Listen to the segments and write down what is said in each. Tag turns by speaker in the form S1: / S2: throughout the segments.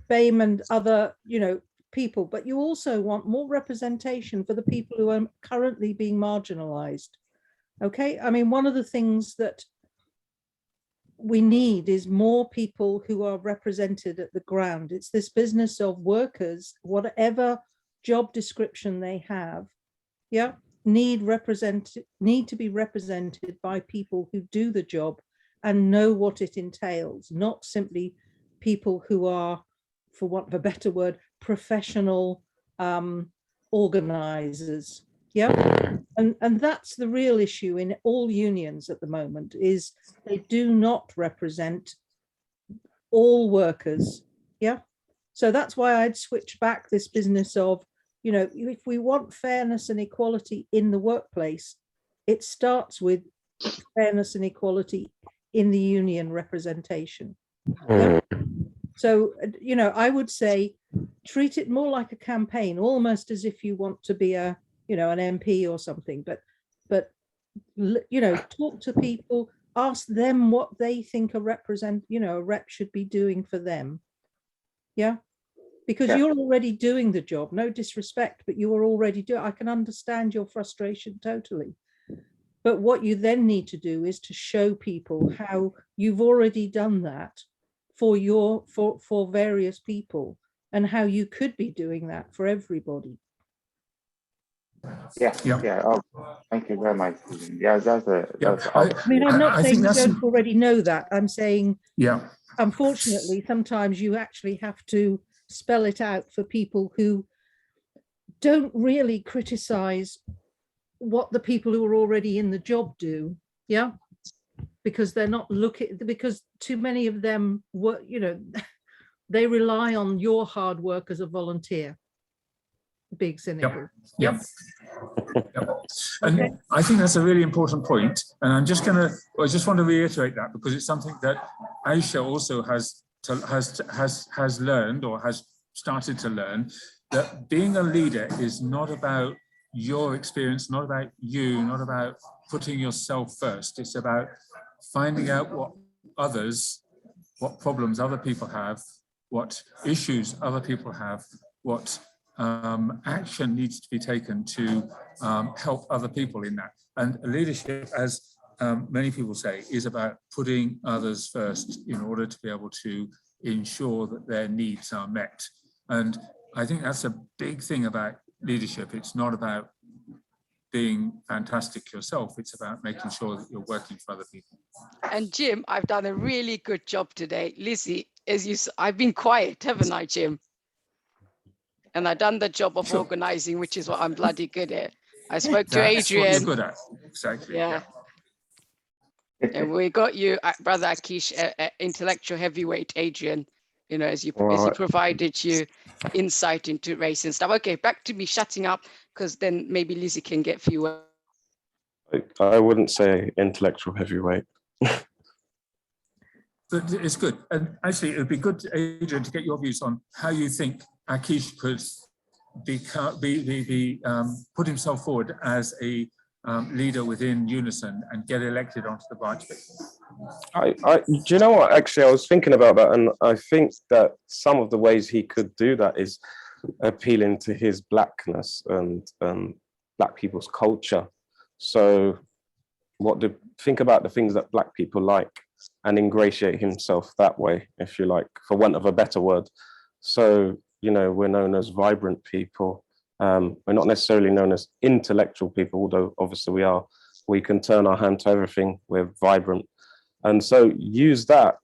S1: BAME and other, people, but you also want more representation for the people who are currently being marginalized. Okay, I mean, one of the things that we need is more people who are represented at the ground. It's this business of workers, whatever job description they have, need to be represented by people who do the job and know what it entails, not simply people who are, for want of a better word, professional organizers. And that's the real issue in all unions at the moment, is they do not represent all workers. So that's why I'd switch back this business of, if we want fairness and equality in the workplace, it starts with fairness and equality in the union representation. So, I would say treat it more like a campaign, almost as if you want to be an MP or something, but talk to people, ask them what they think a rep should be doing for them. Because you're already doing the job, no disrespect, but you are already doing. I can understand your frustration totally. But what you then need to do is to show people how you've already done that for various people, and how you could be doing that for everybody.
S2: Thank you very much.
S1: I mean, I'm not saying you don't already know that. I'm saying, unfortunately, sometimes you actually have to spell it out for people who don't really criticize what the people who are already in the job do. Because they're not because too many of them work, they rely on your hard work as a volunteer. Big cynical.
S3: And okay. I think that's a really important point, and I just want to reiterate that, because it's something that Aisha also has learned, or has started to learn, that being a leader is not about your experience, not about you, not about putting yourself first. It's about finding out what problems other people have, what issues other people have, what action needs to be taken to help other people in that. And leadership, as many people say, is about putting others first in order to be able to ensure that their needs are met. And I think that's a big thing about leadership. It's not about being fantastic yourself. It's about making sure that you're working for other people.
S4: And Jim, I've done a really good job today. Lizzie, I've been quiet, haven't I, Jim? And I've done the job of organizing, which is what I'm bloody good at. I spoke to Adrian.
S3: That's what you're good at, exactly.
S4: Yeah. And we got you, Brother Akish, intellectual heavyweight, Adrian, as you provided you insight into race and stuff. Okay, back to me shutting up, because then maybe Lizzie can get a few words.
S5: I wouldn't say intellectual heavyweight.
S3: But it's good. And actually, it would be good, Adrian, to get your views on how you think Akish could put himself forward as a leader within Unison and get elected onto the branch.
S5: Do you know what? Actually, I was thinking about that, and I think that some of the ways he could do that is appealing to his blackness and black people's culture. So, think about the things that black people like, and ingratiate himself that way, if you like, for want of a better word. So, we're known as vibrant people. We're not necessarily known as intellectual people, although obviously we are. We can turn our hand to everything. We're vibrant. And so use that,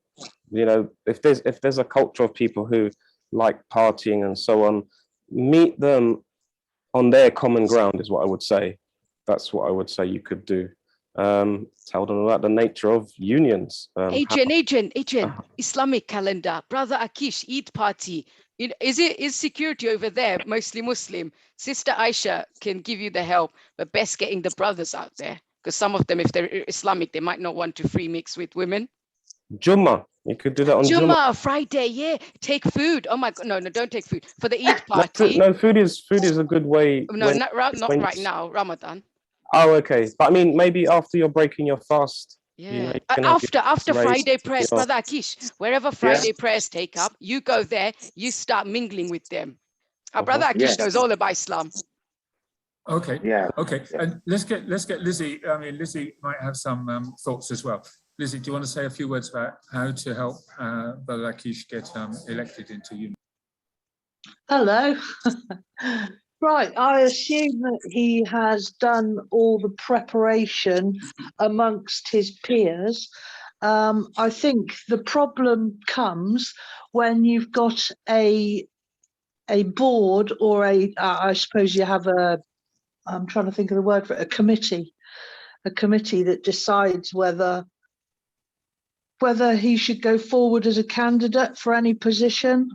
S5: if there's a culture of people who like partying and so on, meet them on their common ground is what I would say. That's what I would say you could do. Tell them about the nature of unions.
S4: Adrian, Islamic calendar, Brother Akish, Eid party. Is security over there mostly Muslim? Sister Aisha can give you the help, but best getting the brothers out there, because some of them, if they're Islamic, they might not want to free mix with women.
S5: Jummah, you could do that on Jummah.
S4: Friday, yeah. Take food. Oh my God, no, don't take food for the Eid party.
S5: No, food is a good way.
S4: No, not right now, Ramadan.
S5: Oh, okay. But I mean, maybe after you're breaking your fast,
S4: Yeah.
S5: you can have your
S4: After
S5: race,
S4: Friday prayers,
S5: your-
S4: Brother Akish, wherever Friday prayers take up, you go there, you start mingling with them. Our Brother Akish
S2: Yes.
S4: knows all about Islam.
S3: Okay.
S2: Yeah.
S3: Okay.
S2: Yeah.
S3: And let's get Lizzie. I mean, Lizzie might have some thoughts as well. Lizzie, do you want to say a few words about how to help Brother Akish get elected into Unison?
S6: Hello. Right, I assume that he has done all the preparation amongst his peers. I think the problem comes when you've got a board or I suppose you have I'm trying to think of the word for it, a committee that decides whether he should go forward as a candidate for any position.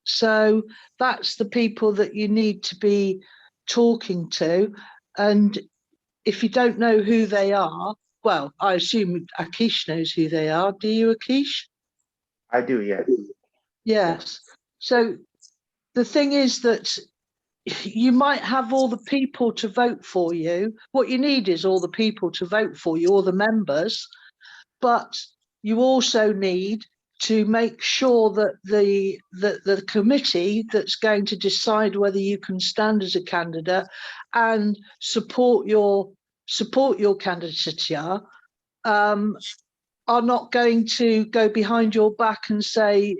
S6: So that's the people that you need to be talking to. And if you don't know who they are, well, I assume Akish knows who they are. Do you, Akish?
S2: I do, yes.
S6: Yes. So the thing is that you might have all the people to vote for you. What you need is all the people to vote for you, all the members. But you also need to make sure that the committee that's going to decide whether you can stand as a candidate and support your candidature are not going to go behind your back and say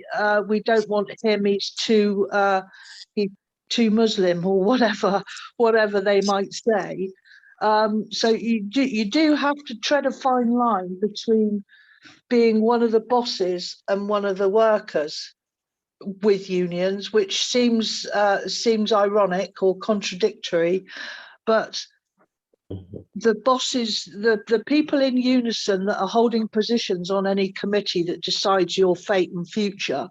S6: we don't want him, he's too Muslim or whatever they might say. So you do have to tread a fine line between being one of the bosses and one of the workers with unions, which seems ironic or contradictory, but the bosses, the people in Unison that are holding positions on any committee that decides your fate and future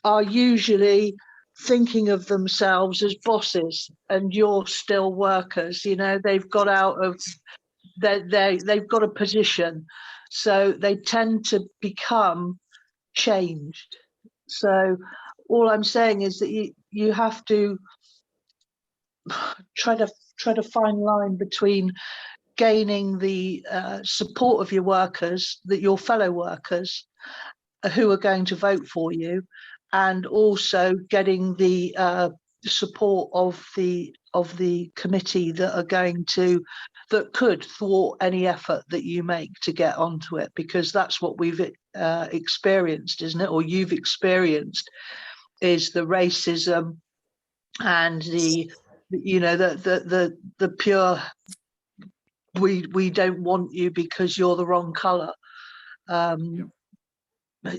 S6: are usually thinking of themselves as bosses, and you're still workers. You know, they've got out of they've got a position, so they tend to become changed. So all I'm saying is that you have to try to fine line between gaining the support of your workers, that your fellow workers who are going to vote for you, and also getting the support of the committee that could thwart any effort that you make to get onto it, because that's what we've experienced, isn't it? Or you've experienced, is the racism and the pure we don't want you because you're the wrong color.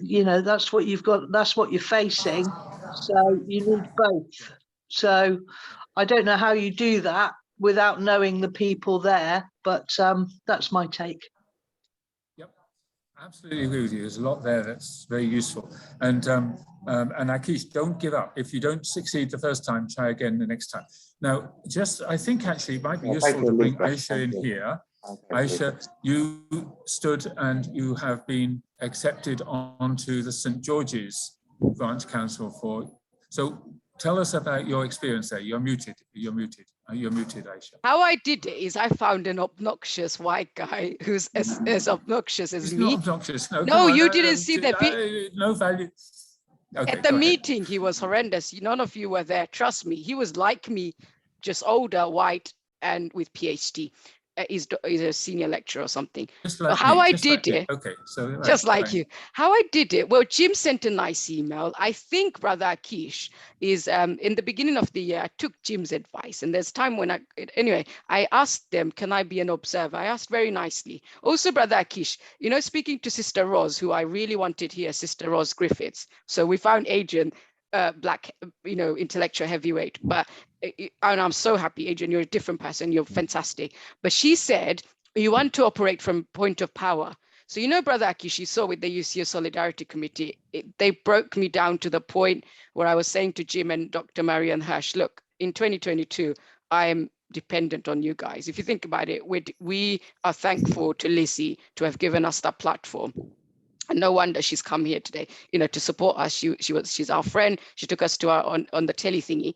S6: You know, that's what you've got, that's what you're facing. So you need both. So I don't know how you do that without knowing the people there, but that's my take.
S3: Yep, absolutely agree with you. There's a lot there that's very useful. And Akish, don't give up. If you don't succeed the first time, try again the next time. Now, I think actually it might be useful to bring Aisha in here. Aisha, you stood and you have been accepted onto the St. George's Branch Council so tell us about your experience there. You're muted, Aisha.
S4: How I did it is I found an obnoxious white guy who's as obnoxious as
S3: It's
S4: me.
S3: not obnoxious.
S4: No, you didn't see that.
S3: No value. Okay,
S4: at the meeting, he was horrendous. None of you were there. Trust me. He was like me, just older, white, and with PhD. He's a senior lecturer or something.
S3: Like
S4: how
S3: me,
S4: I did
S3: like
S4: it,
S3: okay, so right,
S4: just like
S3: fine.
S4: you. How I did it, well, Jim sent a nice email. I think Brother Akish is in the beginning of the year, I took Jim's advice, and there's time when I asked them, can I be an observer? I asked very nicely. Also, Brother Akish, you know, speaking to Sister Ros, who I really wanted here, Sister Ros Griffiths. So we found Adrian, black, you know, intellectual heavyweight, but and I'm so happy, Adrian, you're a different person, you're fantastic. But she said, you want to operate from point of power. So, you know, Brother Akish, you saw with the UCO Solidarity Committee, they broke me down to the point where I was saying to Jim and Dr. Marianne Hash, look, in 2022, I am dependent on you guys. If you think about it, we are thankful to Lizzie to have given us that platform. And no wonder she's come here today, you know, to support us. She's our friend. She took us to on the telly thingy.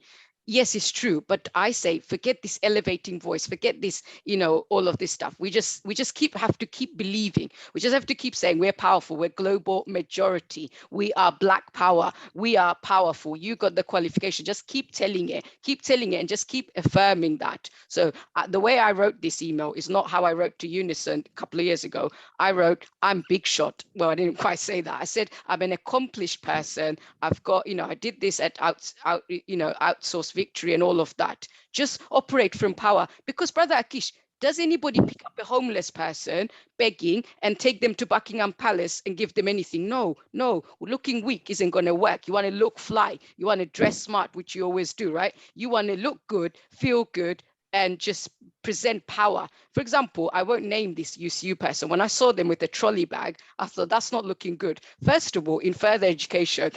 S4: yes, it's true, but I say forget this elevating voice, forget this, you know, all of this stuff. We just have to keep believing. We just have to keep saying we're powerful, we're global majority, we are Black power, we are powerful. You got the qualification. Just keep telling it, and just keep affirming that. So the way I wrote this email is not how I wrote to Unison a couple of years ago. I wrote, I'm big shot. Well, I didn't quite say that. I said I'm an accomplished person. I've got, you know, I did this at outsource victory and all of that. Just operate from power. Because Brother Akish, does anybody pick up a homeless person begging and take them to Buckingham Palace and give them anything? No, no, looking weak isn't going to work. You want to look fly, you want to dress smart, which you always do, right? You want to look good, feel good, and just present power. For example, I won't name this UCU person. When I saw them with a trolley bag, I thought that's not looking good. First of all, in further education,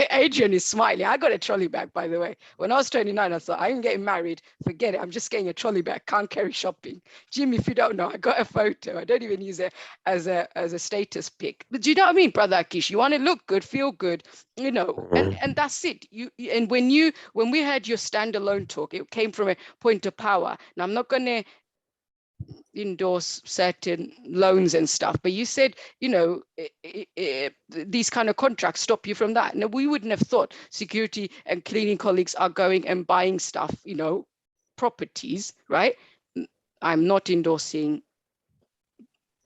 S4: Adrian is smiling. I got a trolley bag, by the way. When I was 29, I thought, I ain't getting married. Forget it. I'm just getting a trolley bag. Can't carry shopping. Jim, if you don't know, I got a photo. I don't even use it as a status pic. But do you know what I mean, Brother Akish? You want to look good, feel good, you know, and that's it. And when we heard your standalone talk, it came from a point of power. Now, I'm not going to endorse certain loans and stuff, but you said, you know, these kind of contracts stop you from that. Now, we wouldn't have thought security and cleaning colleagues are going and buying stuff, you know, properties, right? I'm not endorsing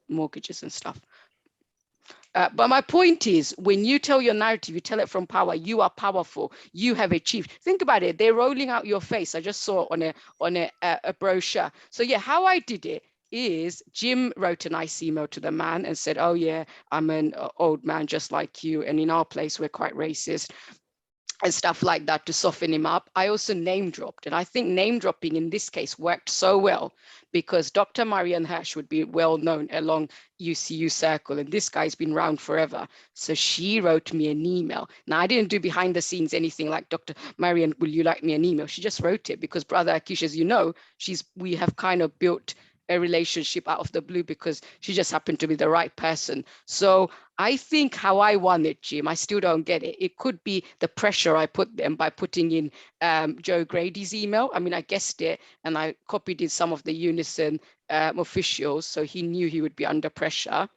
S4: mortgages and stuff. But my point is, when you tell your narrative, you tell it from power. You are powerful. You have achieved. Think about it. They're rolling out your face. I just saw on a brochure. So yeah, how I did it is Jim wrote a nice email to the man and said, oh yeah, I'm an old man just like you. And in our place, we're quite racist and stuff like that to soften him up. I also name dropped. And I think name dropping in this case worked so well because Dr. Marianne Hirsch would be well known along UCU circle. And this guy's been around forever. So she wrote me an email. Now, I didn't do behind the scenes anything like, Dr. Marianne, will you like me an email? She just wrote it because Brother Akish, as you know, we have kind of built a relationship out of the blue because she just happened to be the right person. So I think how I won it, Jim, I still don't get it. It could be the pressure I put them by putting in Joe Grady's email. I mean, I guessed it and I copied in some of the Unison officials, so he knew he would be under pressure.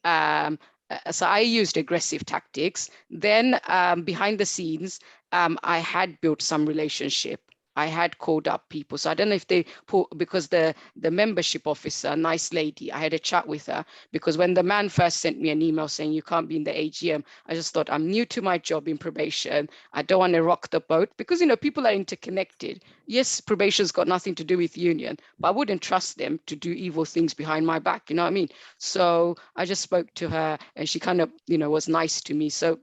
S4: So I used aggressive tactics. Then behind the scenes, I had built some relationship. I had called up people. So I don't know if they put, because the membership officer, nice lady, I had a chat with her because when the man first sent me an email saying you can't be in the AGM, I just thought I'm new to my job in probation. I don't want to rock the boat because, you know, people are interconnected. Yes, probation's got nothing to do with union, but I wouldn't trust them to do evil things behind my back. You know what I mean? So I just spoke to her and she kind of, you know, was nice to me. So,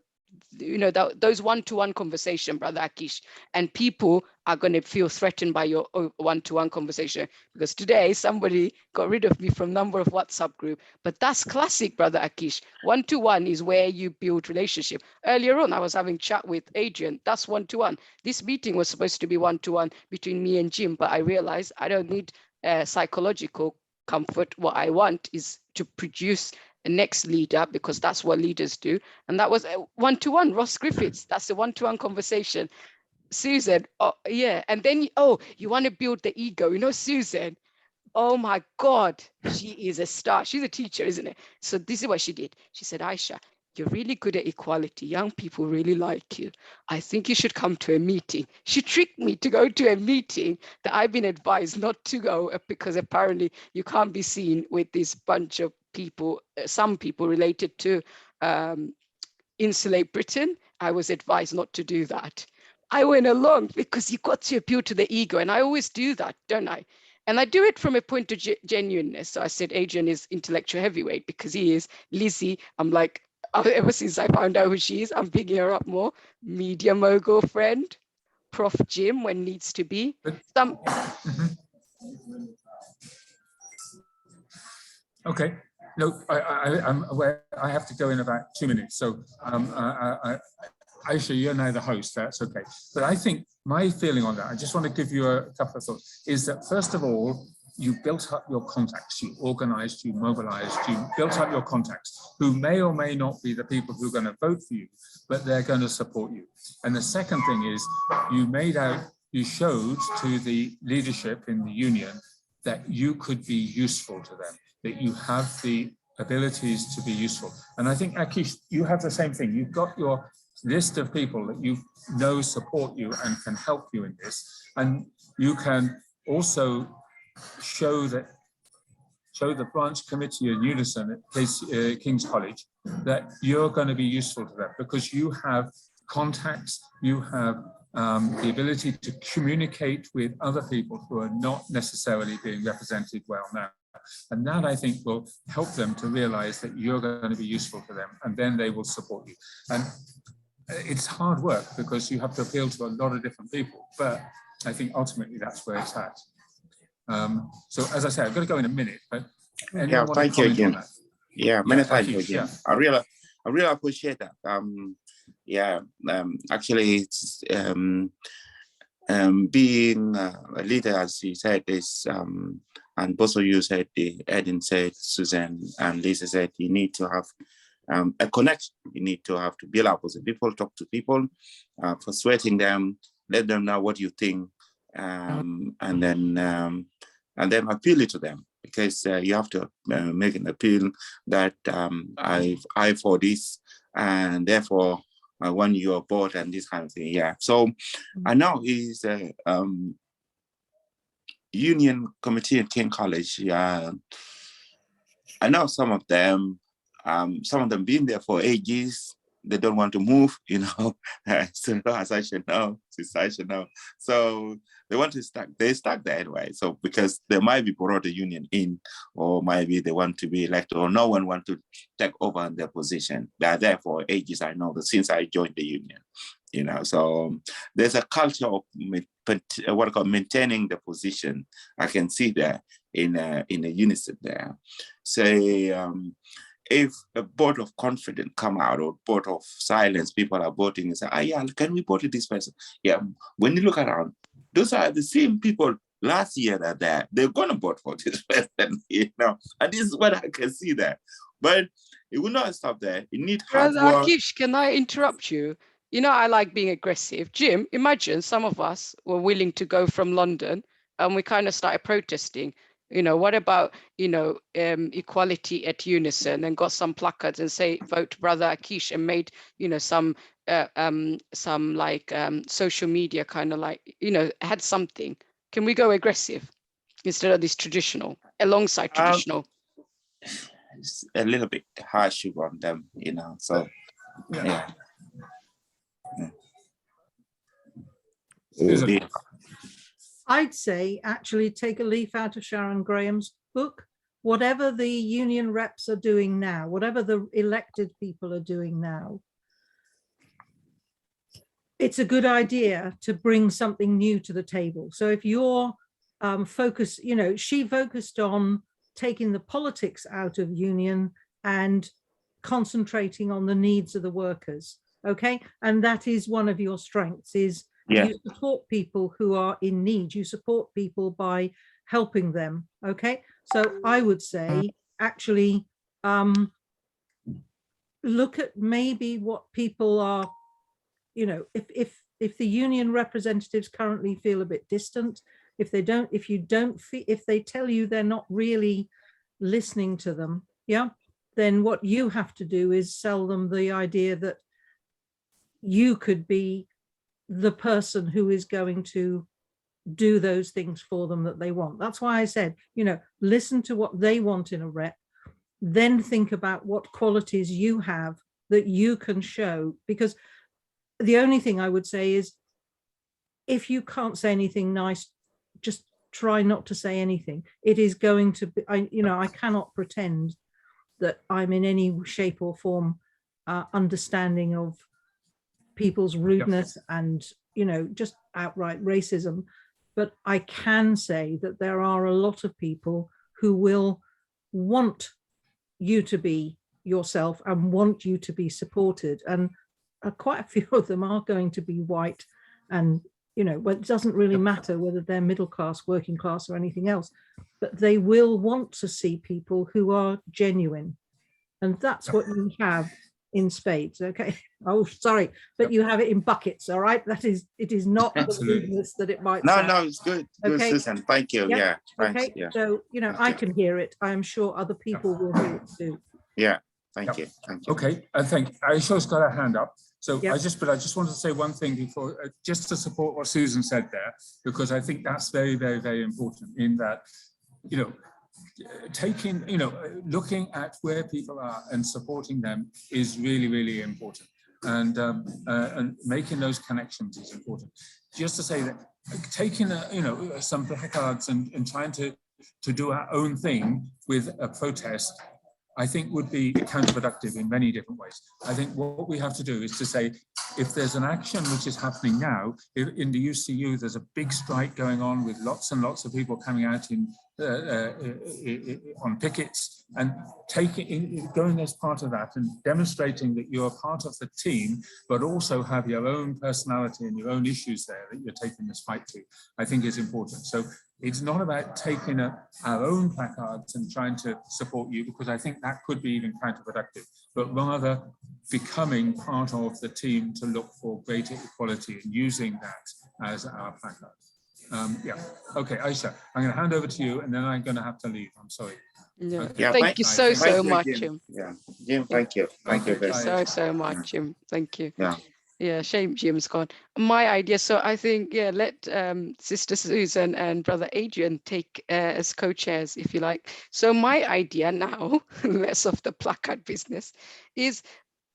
S4: you know, those one-to-one conversation, Brother Akish, and people are going to feel threatened by your one-to-one conversation because today somebody got rid of me from number of WhatsApp group. But that's classic, Brother Akish. One-to-one is where you build relationship. Earlier on, I was having chat with Adrian. That's one-to-one. This meeting was supposed to be one-to-one between me and Jim, but I realized I don't need psychological comfort. What I want is to produce a next leader because that's what leaders do. And that was a one-to-one, Ross Griffiths. That's a one-to-one conversation. Susan, oh yeah. And then, oh, you want to build the ego. You know, Susan, oh my God, she is a star. She's a teacher, isn't it? So this is what she did. She said, Aisha, you're really good at equality. Young people really like you. I think you should come to a meeting. She tricked me to go to a meeting that I've been advised not to go because apparently you can't be seen with this bunch of people, some people related to Insulate Britain. I was advised not to do that. I went along because you got to appeal to the ego. And I always do that, don't I? And I do it from a point of genuineness. So I said, Adrian is intellectual heavyweight because he is. Lizzie, I'm like, ever since I found out who she is, I'm picking her up more. Media mogul friend, Prof. Jim when needs to be. Some.
S3: Okay. No, I'm aware I have to go in about 2 minutes. So Aisha, you're now the host, that's okay. But I think my feeling on that, I just want to give you a couple of thoughts, is that first of all, you built up your contacts, you organized, you mobilized, you built up your contacts who may or may not be the people who are going to vote for you, but they're going to support you. And the second thing is you made out you showed to the leadership in the union that you could be useful to them, that you have the abilities to be useful. And I think, Akish, you have the same thing. You've got your list of people that you know support you and can help you in this. And you can also show the branch committee in Unison at King's College that you're going to be useful to them because you have contacts, you have the ability to communicate with other people who are not necessarily being represented well now. And that, I think, will help them to realize that you're going to be useful to them, and then they will support you. And it's hard work because you have to appeal to a lot of different people, but I think ultimately that's where it's at. So as I said, I've got to go in a minute, but
S2: Yeah, thank you again. Yeah, many thank you again.
S3: Yeah.
S2: I really appreciate that. Actually, it's being a leader, as you said, is and both of you said, Eden said, Susan and Lisa said, you need to have a connection. You need to have to build up with the people, talk to people, persuading them, let them know what you think, and then appeal it to them, because you have to make an appeal that I for this, and therefore I want you aboard and this kind of thing. Yeah. So I know is Union Committee at King College. I know some of them been there for ages. They don't want to move, you know. So as I should know, so they want to they're stuck there anyway. So because they might be brought the union in, or maybe they want to be elected, or no one want to take over their position. They're there for ages. I know that since I joined the union, you know. So there's a culture of what I call maintaining the position. I can see that in the Unison there. Say if a vote of confidence come out or vote of silence, people are voting and say, yeah, can we vote this person? Yeah, when you look around, those are the same people last year that they're going to vote for this person, you know, and this is what I can see there. But it will not stop there. You need hard work.
S4: Akish, can I interrupt you? You know, I like being aggressive. Jim, imagine some of us were willing to go from London and we kind of started protesting. You know, what about, you know, equality at Unison, and got some placards and say, vote Brother Akish, and made, you know, some social media kind of like, you know, had something. Can we go aggressive instead of this traditional, alongside traditional?
S2: It's a little bit harsh on them, you know, so yeah.
S1: I'd say actually take a leaf out of Sharon Graham's book. Whatever the union reps are doing now, whatever the elected people are doing now, it's a good idea to bring something new to the table. So if you're focused, you know, she focused on taking the politics out of union and concentrating on the needs of the workers. Okay. And that is one of your strengths, is you support people who are in need. You support people by helping them. Okay. So I would say actually look at maybe what people are, you know, if the union representatives currently feel a bit distant, if they tell you they're not really listening to them, yeah, then what you have to do is sell them the idea that you could be the person who is going to do those things for them that they want. That's why I said, you know, listen to what they want in a rep, then think about what qualities you have that you can show. Because the only thing I would say is, if you can't say anything nice, just try not to say anything. It is going to be, I cannot pretend that I'm in any shape or form understanding of people's rudeness and, you know, just outright racism. But I can say that there are a lot of people who will want you to be yourself and want you to be supported. And quite a few of them are going to be white, and, you know, it doesn't really matter whether they're middle class, working class, or anything else, but they will want to see people who are genuine. And that's what you have in spades. Okay. Oh, sorry, but you have it in buckets. All right. It is not the
S3: Absolutely.
S1: rudeness that it might
S2: No,
S1: sound.
S2: no, it's good. Good,
S1: Okay.
S2: Susan. Thank you.
S1: Yep.
S2: Yeah. Thanks.
S1: Okay.
S2: Yeah.
S1: So,
S2: Thank
S1: I
S2: you.
S1: can hear it. I am sure other people will hear it too.
S2: Yeah. Thank
S3: Yep.
S2: you. Thank you.
S3: Okay, I think Aisha's got her hand up. So
S1: Yep.
S3: I just wanted to say one thing before, just to support what Susan said there, because I think that's very, very, very important in that, you know, taking, you know, looking at where people are and supporting them is really, really important. And making those connections is important. Just to say that taking, you know, some placards and trying to do our own thing with a protest, I think would be counterproductive in many different ways. I think what we have to do is to say, if there's an action which is happening now, in the UCU, there's a big strike going on with lots and lots of people coming out in on pickets, and going as part of that and demonstrating that you're part of the team, but also have your own personality and your own issues there that you're taking this fight to, I think is important. So it's not about taking our own placards and trying to support you, because I think that could be even counterproductive, but rather becoming part of the team to look for greater equality and using that as our placard. Yeah, okay, Aisha, I'm going to hand over to you and then I'm going to have to leave. I'm sorry.
S4: Yeah.
S3: Okay.
S2: Yeah,
S4: Thank you so
S2: thank you,
S4: much,
S2: Jim.
S4: Jim.
S2: Yeah, Jim, thank you. Thank you
S3: Okay,
S2: very much.
S4: So much, Jim. Thank you.
S2: Yeah.
S4: Yeah, shame Jim's gone. My idea, so I think, yeah, let Sister Susan and Brother Adrian take as co-chairs, if you like. So my idea now, less of the placard business, is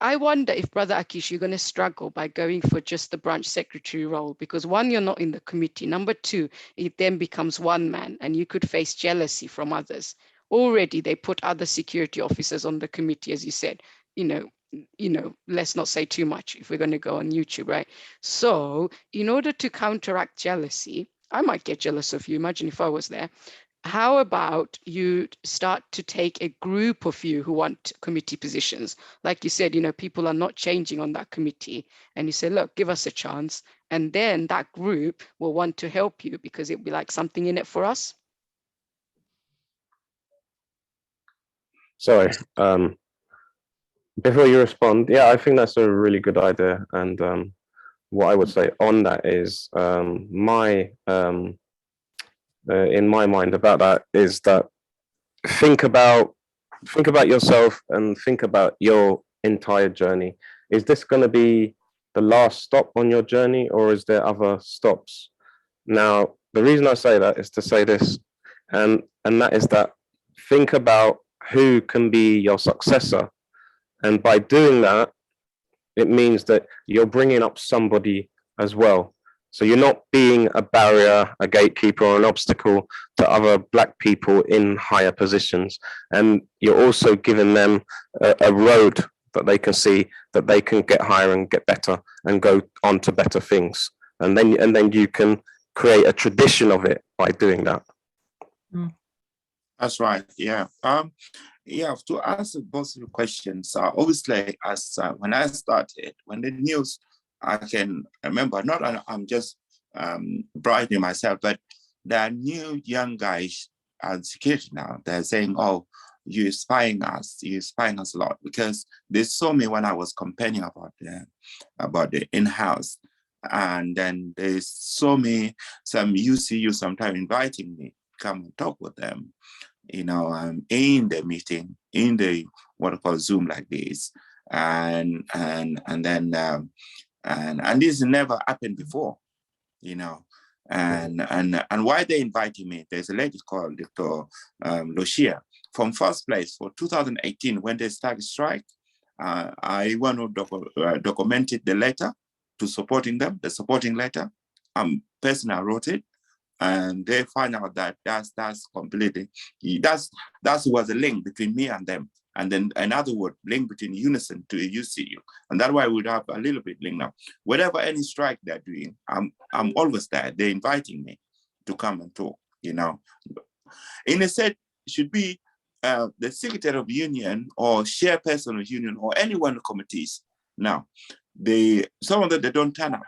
S4: I wonder if Brother Akish, you're going to struggle by going for just the branch secretary role, because one, you're not in the committee. Number two, it then becomes one man and you could face jealousy from others. Already they put other security officers on the committee, as you said, you know, let's not say too much if we're going to go on YouTube, right? So in order to counteract jealousy, I might get jealous of you. Imagine if I was there. How about you start to take a group of you who want committee positions? Like you said, you know, people are not changing on that committee. And you say, look, give us a chance. And then that group will want to help you because it'll be like something in it for us.
S5: Sorry. Before you respond, yeah, I think that's a really good idea. And what I would say on that is in my mind about that is that think about yourself and think about your entire journey. Is this going to be the last stop on your journey, or is there other stops? Now, the reason I say that is to say this, and that is that think about who can be your successor. And by doing that, it means that you're bringing up somebody as well. So you're not being a barrier, a gatekeeper, or an obstacle to other Black people in higher positions. And you're also giving them a road that they can see, that they can get higher and get better and go on to better things. And then you can create a tradition of it by doing that.
S2: That's right. Yeah. Yeah. To answer both of the questions, obviously, as when I started, when the news, I can remember. I'm just brightening myself, but there are new young guys at security now. They're saying, "Oh, you're spying us. You're spying us a lot," because they saw me when I was complaining about the in-house, and then they saw me. Some UCU sometime inviting me come and talk with them. You know, in the meeting, in the what I call Zoom like this, and then and this never happened before, you know, and why they invited me? There's a lady called Dr. Lucia. From first place for 2018 when they started strike, I want to documented the letter to supporting them, the supporting letter. Personally wrote it. And they find out that that's completely, that was a link between me and them. And then another word, link between Unison to UCU. And that's why we'd have a little bit link now. Whatever any strike they're doing, I'm always there. They're inviting me to come and talk, you know. In a set, should be the Secretary of Union or chairperson of union or anyone in the committees. Now, some of them, they don't turn up.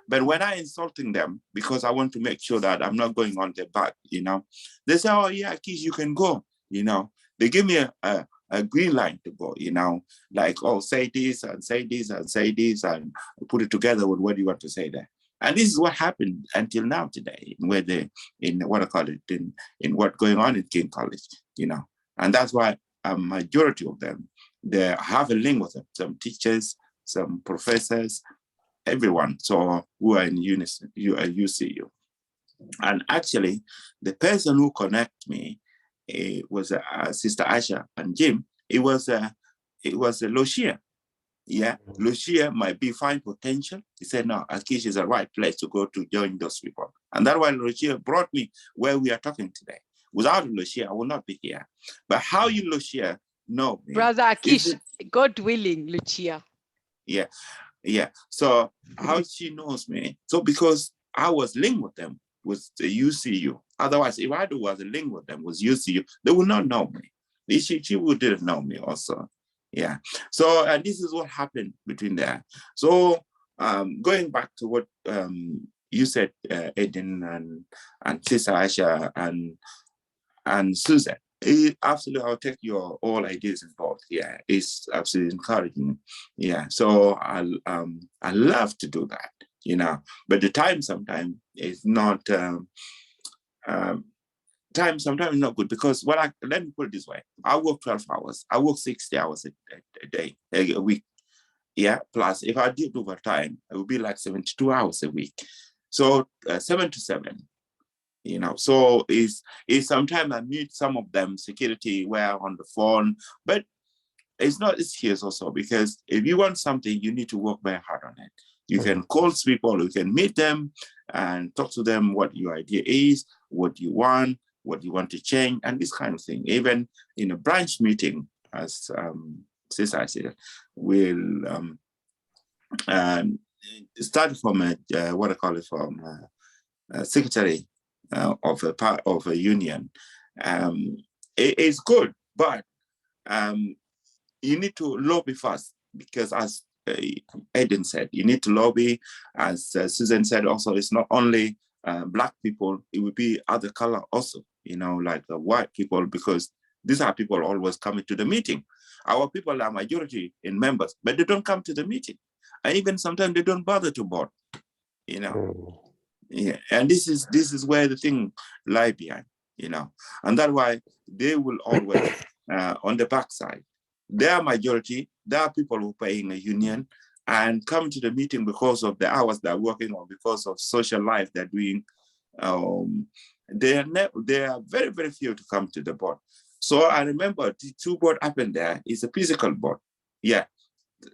S2: But when I insulting them, because I want to make sure that I'm not going on their back, you know, they say, "Oh yeah, Akish, you can go." You know, they give me a a green line to go, you know, like, oh, say this and say this and say this and put it together with what you want to say there. And this is what happened until now today, where in what I call it, in what's going on in King College, you know. And that's why a majority of them, they have a link with them, some teachers, some professors, everyone, so who are in Unison, UCU. And actually, the person who connected me was Sister Asha and Jim. It was Lucia. Yeah, Lucia might be fine potential. He said, no, Akish is the right place to go to join those people. And that's why Lucia brought me where we are talking today. Without Lucia, I will not be here. But how you, Lucia, know me?
S4: Brother Akish, God willing, Lucia.
S2: Yeah, yeah. So how she knows me? So because I was linked with them with the UCU. Otherwise, if I was linked with them with UCU, they would not know me. She wouldn't know me also. Yeah. So this is what happened between there. So going back to what you said, Eden and Sister Aisha and Susan, absolutely, I'll take your all ideas involved. Yeah, it's absolutely encouraging. Yeah. So I love to do that, you know. But the time sometimes is not. Time sometimes is not good because let me put it this way. I work 12 hours. I work 60 hours a day, a week. Yeah. Plus, if I did overtime, it would be like 72 hours a week. So 7 to 7, you know. So is sometimes I meet some of them security where on the phone, but it's not excuse also, because if you want something, you need to work very hard on it. You can call people, you can meet them and talk to them what your idea is, what you want to change, and this kind of thing. Even in a branch meeting, as Sister I said, we'll start from what I call it, from a secretary of a part of a union. It's good, but you need to lobby first, because as Eden said, you need to lobby. As Susan said, also, it's not only Black people, it will be other color also, you know, like the white people, because these are people always coming to the meeting. Our people are majority in members, but they don't come to the meeting. And even sometimes they don't bother to vote, you know. Yeah, and this is where the thing lie behind, you know. And that's why they will always, on the backside, their majority, there are people who pay in a union and come to the meeting because of the hours they're working or because of social life they're doing. They are very, very few to come to the board. So I remember the two board happened there is a physical board. Yeah.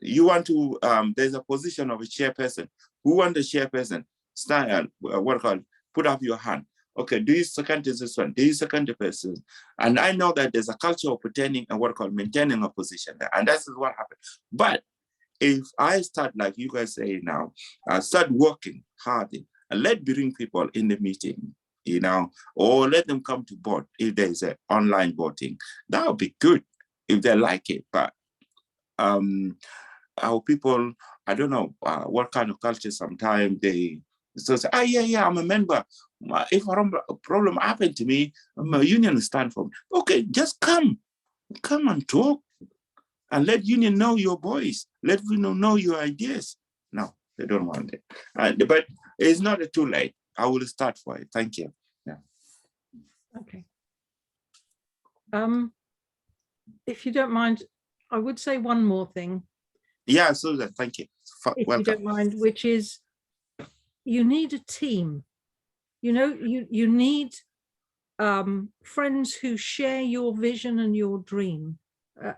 S2: You want to, there's a position of a chairperson. Who want the chairperson? Stand, put up your hand. Okay, do you second this one? Do you second the person? And I know that there's a culture of pretending and maintaining a position there. And that's what happened. But if I start, like you guys say now, start working hard and let bring people in the meeting, you know, or let them come to board if there's an online voting, that would be good if they like it. But our people, I don't know what kind of culture sometimes they so say, yeah, I'm a member. If a problem happened to me, a union will stand for me. Okay, just come and talk and let union know your voice. Let union know your ideas. No, they don't want it. But it's not too late. I will start for it. Thank you. Yeah.
S1: Okay. If you don't mind, I would say one more thing.
S2: Yeah, Susan, thank you.
S1: If
S2: Welcome.
S1: you don't mind, which is you need a team. You know, you need friends who share your vision and your dream.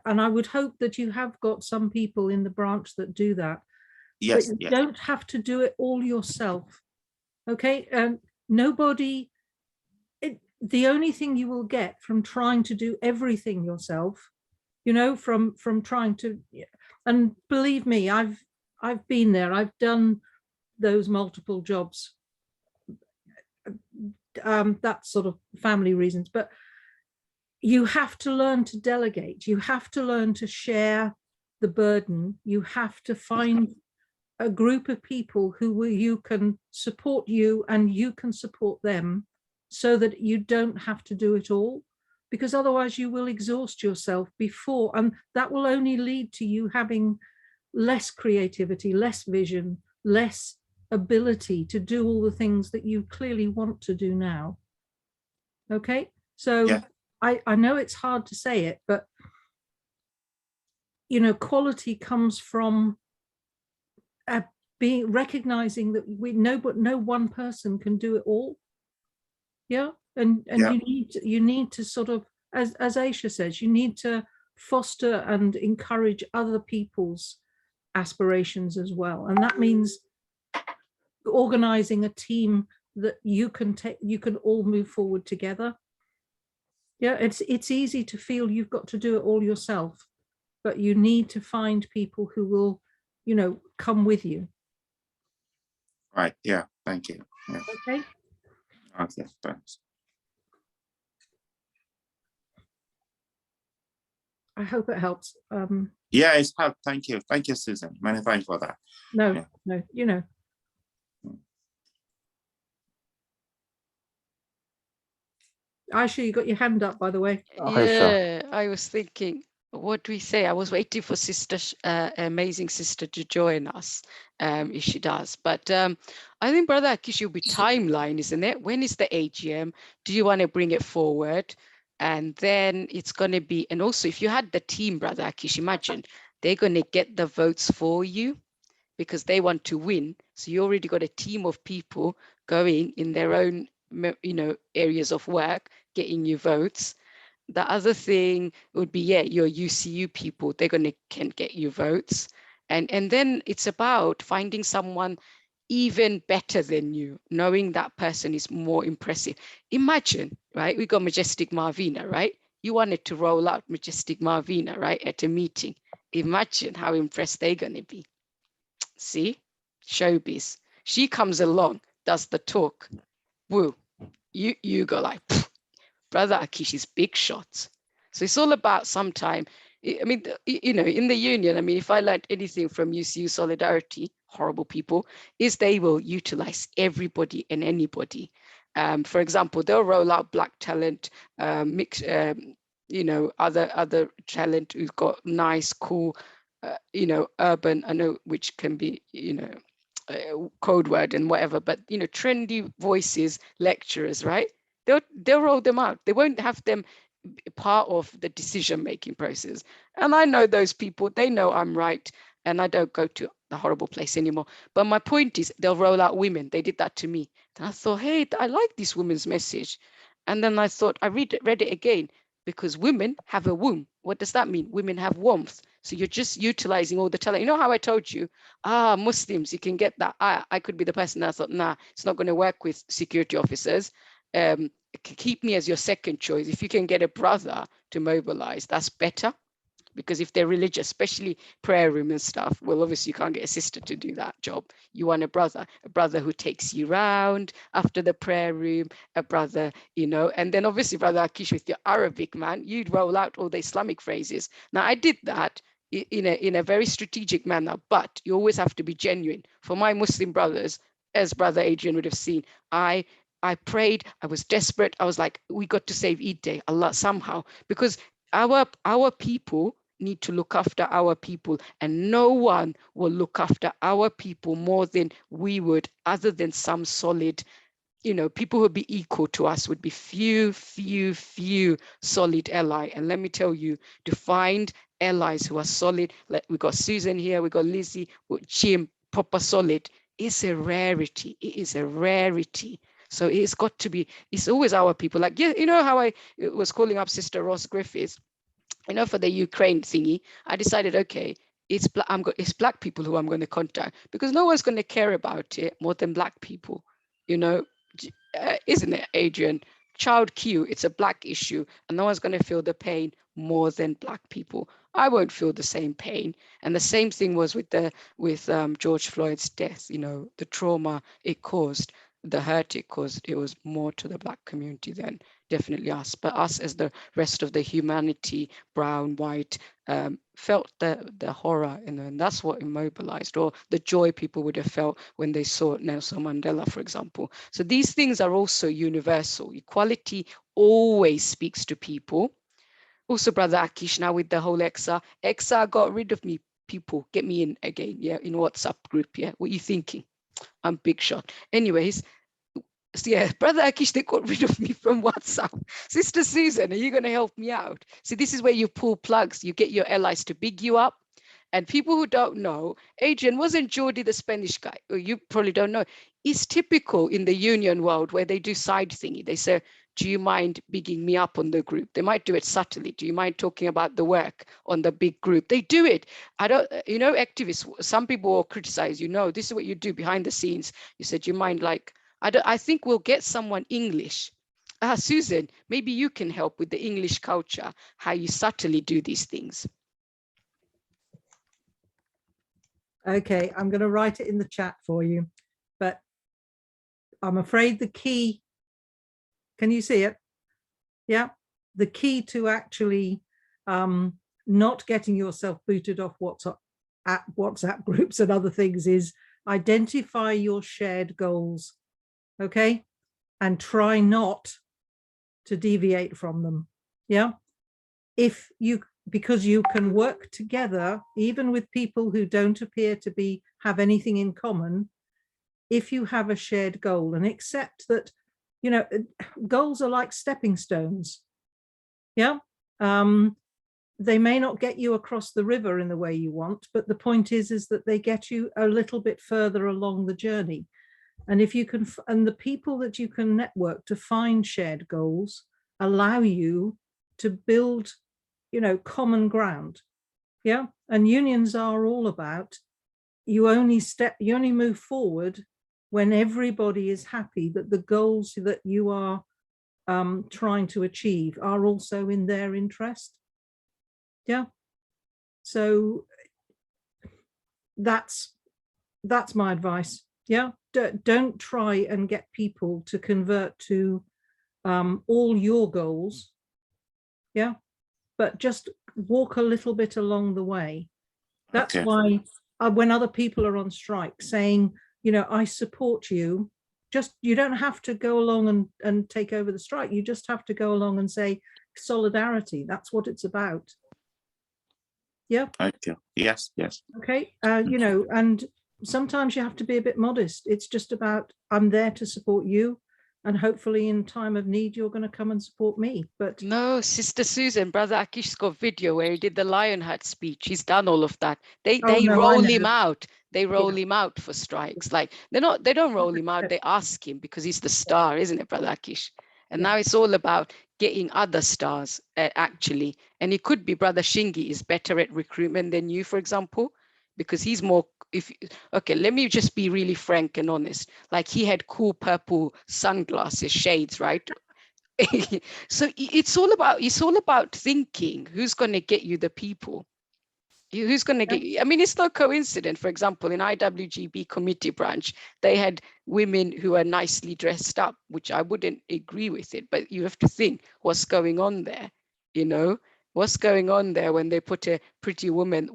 S1: And I would hope that you have got some people in the branch that do that.
S2: Yes,
S1: but you
S2: yes.
S1: don't have to do it all yourself. Okay, nobody. The only thing you will get from trying to do everything yourself, you know, from trying to, and believe me, I've been there. I've done those multiple jobs. That's sort of family reasons, but you have to learn to delegate. You have to learn to share the burden. You have to find a group of people who you can support you and you can support them, so that you don't have to do it all. because otherwise you will exhaust yourself before, and that will only lead to you having less creativity, less vision, less ability to do all the things that you clearly want to do now. Okay, so
S2: Yeah.
S1: I know it's hard to say it, but you know, quality comes from being recognizing that no one person can do it all. Yeah, and
S2: Yeah.
S1: you need to sort of, as Aisha says, you need to foster and encourage other people's aspirations as well, and that means organizing a team that you can all move forward together. Yeah, it's easy to feel you've got to do it all yourself, but you need to find people who will, you know, come with you.
S2: Right. Yeah. Thank you. Yeah.
S1: Okay.
S2: Okay. Thanks.
S1: I hope it helps.
S2: Yeah, it's helped. Thank you. Thank you, Susan. Many thanks for that.
S1: No,
S2: Yeah.
S1: no, you know. Aisha, you got your hand up, by the way.
S4: Yeah, I was thinking, what do we say? I was waiting for amazing sister to join us, if she does. But I think Brother Akish, you'll be timeline, isn't it? When is the AGM? Do you want to bring it forward? And then it's going to be, and also if you had the team, Brother Akish, imagine they're going to get the votes for you because they want to win. So you already got a team of people going in their own, you know, areas of work, getting you votes. The other thing would be, yeah, your UCU people, they're going to can get you votes. And then it's about finding someone even better than you, knowing that person is more impressive. Imagine, right? We got Majestic Marvina, right? You wanted to roll out Majestic Marvina, right? At a meeting. Imagine how impressed they're going to be. See, showbiz. She comes along, does the talk. Woo, you go like, Brother Akish's big shots. So it's all about sometime. I mean, you know, in the union, I mean, if I learned anything from UCU Solidarity, horrible people, is they will utilize everybody and anybody. For example, they'll roll out black talent, mix, you know, other talent who's got nice, cool, you know, urban, I know, which can be, you know, code word and whatever, but, you know, trendy voices, lecturers, right? They'll roll them out. They won't have them part of the decision-making process. And I know those people, they know I'm right, and I don't go to the horrible place anymore. But my point is, they'll roll out women. They did that to me. And I thought, hey, I like this woman's message. And then I thought, I read it again, because women have a womb. What does that mean? Women have warmth. So you're just utilizing all the talent. You know how I told you, Muslims, you can get that. I could be the person that I thought, nah, it's not going to work with security officers. Keep me as your second choice. If you can get a brother to mobilize, that's better. Because if they're religious, especially prayer room and stuff, well, obviously you can't get a sister to do that job. You want a brother who takes you round after the prayer room, a brother, you know, and then obviously Brother Akish, with your Arabic, man, you'd roll out all the Islamic phrases. Now I did that in a very strategic manner, but you always have to be genuine. For my Muslim brothers, as Brother Adrian would have seen, I prayed, I was desperate. I was like, we got to save Eid Day, Allah, somehow, because our people need to look after our people, and no one will look after our people more than we would, other than some solid, you know, people who would be equal to us would be few solid ally. And let me tell you, to find allies who are solid, like we got Susan here, we got Lizzie, Jim, proper solid, is a rarity. It is a rarity. So it's got to be, it's always our people. Like, yeah, you know how I was calling up Sister Ross Griffiths, you know, for the Ukraine thingy. I decided, okay, it's black people who I'm going to contact, because no one's going to care about it more than black people, you know, isn't it, Adrian? Child Q, it's a black issue, and no one's going to feel the pain more than black people. I won't feel the same pain. And the same thing was with George Floyd's death. You know, the trauma it caused, the hurt it caused, it was more to the black community than definitely us, but us as the rest of the humanity, brown, white, felt the horror, and that's what immobilized, or the joy people would have felt when they saw Nelson Mandela, for example. So these things are also universal. Equality always speaks to people. Also, Brother Akish, now with the whole XR got rid of me. People, get me in again, yeah, in WhatsApp group, yeah. What are you thinking? I'm big shot. Anyways, so yeah, Brother Akish, they got rid of me from WhatsApp. Sister Susan, are you going to help me out? See, this is where you pull plugs. You get your allies to big you up. And people who don't know, Adrian, wasn't Jordi the Spanish guy? Or you probably don't know. It's typical in the union world where they do side thingy. They say, do you mind bigging me up on the group? They might do it subtly. Do you mind talking about the work on the big group? They do it. I don't, you know, activists, some people will criticize, you know, this is what you do behind the scenes. You said, do you mind, like, I think we'll get someone English. Susan, maybe you can help with the English culture, how you subtly do these things.
S1: Okay, I'm going to write it in the chat for you, but I'm afraid the key, can you see it? Yeah, the key to actually not getting yourself booted off WhatsApp groups and other things is identify your shared goals, okay? And try not to deviate from them, yeah? Because you can work together, even with people who don't appear to have anything in common, if you have a shared goal, and accept that, you know, goals are like stepping stones. Yeah. They may not get you across the river in the way you want, but the point is that they get you a little bit further along the journey. And if you can, and the people that you can network to find shared goals allow you to build, you know, common ground. Yeah. And unions are all about, you only move forward when everybody is happy that the goals that you are trying to achieve are also in their interest. Yeah. So that's my advice. Yeah. Don't try and get people to convert to all your goals. Yeah. But just walk a little bit along the way. That's why when other people are on strike saying, you know, I support you, you don't have to go along and take over the strike. You just have to go along and say solidarity. That's what it's about. Yeah.
S2: Okay. Yes. Yes.
S1: Okay. You know, and sometimes you have to be a bit modest. It's just about, I'm there to support you. And hopefully in time of need, you're going to come and support me. But
S4: no, Sister Susan, Brother Akish's got video where he did the Lionheart speech. He's done all of that. They roll him out. They roll him out for strikes. Like they don't roll him out. They ask him because he's the star, isn't it, Brother Akish? And now it's all about getting other stars actually. And it could be Brother Shingi is better at recruitment than you, for example, because he's more, okay, let me just be really frank and honest. Like he had cool purple sunglasses, shades, right? So it's all about thinking who's going to get you the people. Who's going to get you? I mean, it's no coincidence. For example, in IWGB committee branch, they had women who are nicely dressed up, which I wouldn't agree with it, but you have to think what's going on there, you know, what's going on there when they put a pretty woman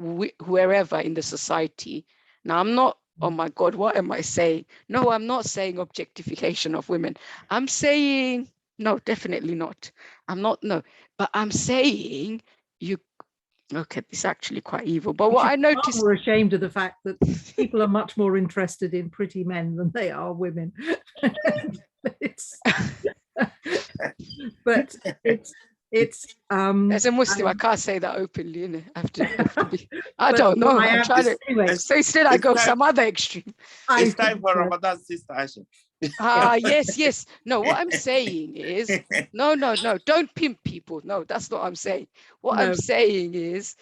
S4: wherever in the society. Now, I'm not, oh my God, what am I saying? No, I'm not saying objectification of women. I'm saying, no, definitely not. I'm not, no, but I'm saying okay, it's actually quite evil. But what I noticed,
S1: we're ashamed of the fact that people are much more interested in pretty men than they are women. But it's
S4: as a Muslim, I can't say that openly, innit? I don't know. I'm trying to anyway. So instead I go some other extreme.
S2: It's time for Ramadan, Sister Aisha.
S4: Yes. No, what I'm saying is, no, don't pimp people. No, that's not what I'm saying. What I'm saying is,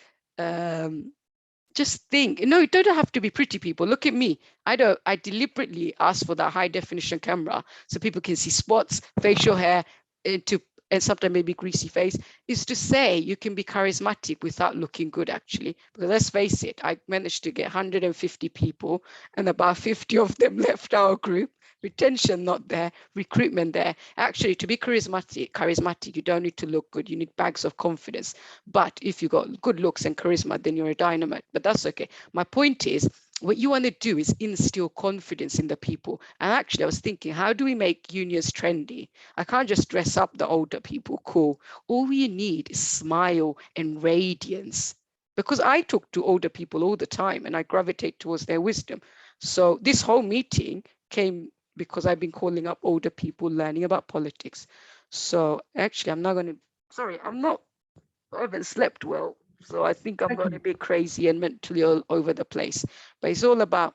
S4: just think, no, it don't have to be pretty people. Look at me. I deliberately ask for that high definition camera so people can see spots, facial hair, and sometimes maybe greasy face, is to say you can be charismatic without looking good, actually. Because let's face it, I managed to get 150 people and about 50 of them left our group retention not there, recruitment there. Actually, to be charismatic, you don't need to look good. You need bags of confidence. But if you got good looks and charisma, then you're a dynamite. But that's okay. My point is, what you want to do is instill confidence in the people. And actually, I was thinking, how do we make unions trendy? I can't just dress up the older people cool. All you need is smile and radiance. Because I talk to older people all the time and I gravitate towards their wisdom. So this whole meeting came because I've been calling up older people learning about politics. So actually, I haven't slept well. So I think I'm going to be crazy and mentally all over the place. But it's all about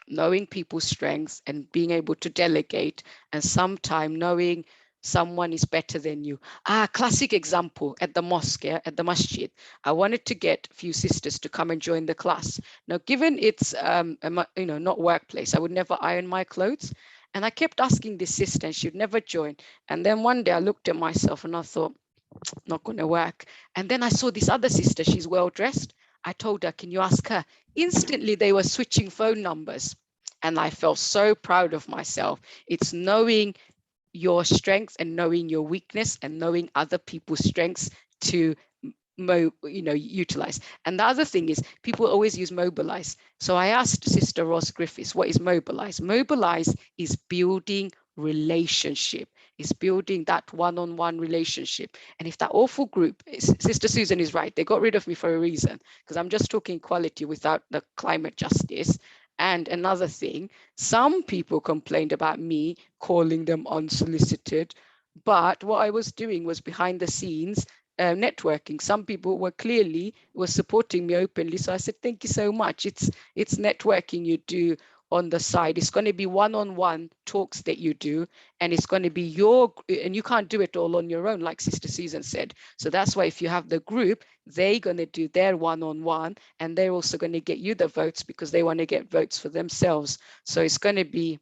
S4: knowing people's strengths and being able to delegate, and sometimes knowing someone is better than you. Classic example at the mosque, at the masjid. I wanted to get a few sisters to come and join the class. Now, given it's not workplace, I would never iron my clothes. And I kept asking this sister and she'd never join. And then one day I looked at myself and I thought, not going to work. And then I saw this other sister, she's well dressed. I told her, can you ask her? Instantly, they were switching phone numbers. And I felt so proud of myself. It's knowing your strengths and knowing your weakness and knowing other people's strengths to utilize. And the other thing is people always use mobilize. So I asked Sister Ross Griffiths, what is mobilize? Mobilize is building relationship, is building that one-on-one relationship. And if that awful group, Sister Susan is right, they got rid of me for a reason, because I'm just talking equality without the climate justice. And another thing, some people complained about me calling them unsolicited, but what I was doing was behind the scenes networking. Some people were supporting me openly. So I said, thank you so much. It's networking you do on the side. It's going to be one-on-one talks that you do, and it's going to be and you can't do it all on your own, like Sister Susan said. So that's why if you have the group, they're going to do their one-on-one, and they're also going to get you the votes because they want to get votes for themselves. So it's going to be,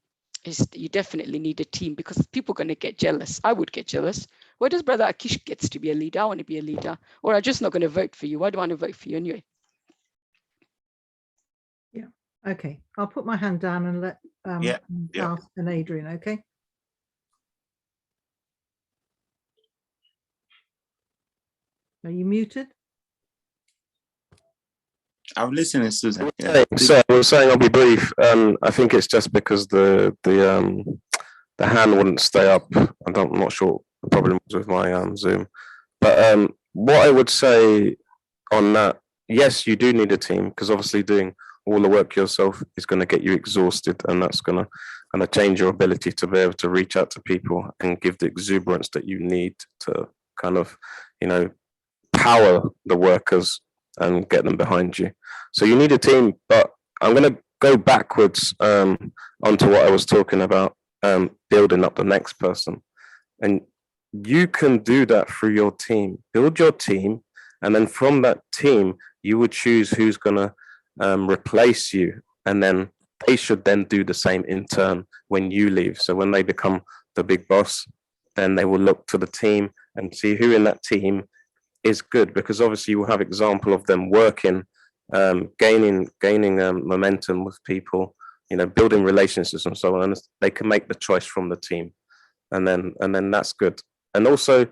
S4: you definitely need a team because people are going to get jealous. I would get jealous. Why does Brother Akish gets to be a leader? I want to be a leader. Or I'm just not going to vote for you. Why do I want to vote for you anyway?
S1: Yeah. Okay. I'll put my hand down and let Alf and Adrian. Okay. Are you muted?
S2: I'm listening, Susan.
S5: So I was saying I'll be brief. I think it's just because the hand wouldn't stay up. I'm not sure the problem was with my Zoom. But what I would say on that, yes, you do need a team, because obviously doing all the work yourself is going to get you exhausted, and that's going to kind of change your ability to be able to reach out to people and give the exuberance that you need to kind of, power the workers and get them behind you. So you need a team, but I'm going to go backwards onto what I was talking about, building up the next person. And you can do that through your team. Build your team, and then from that team, you would choose who's going to replace you, and then they should then do the same in turn when you leave. So when they become the big boss, then they will look to the team and see who in that team is good, because obviously you will have example of them working, gaining momentum with people, building relationships and so on, and they can make the choice from the team, and then that's good. And also,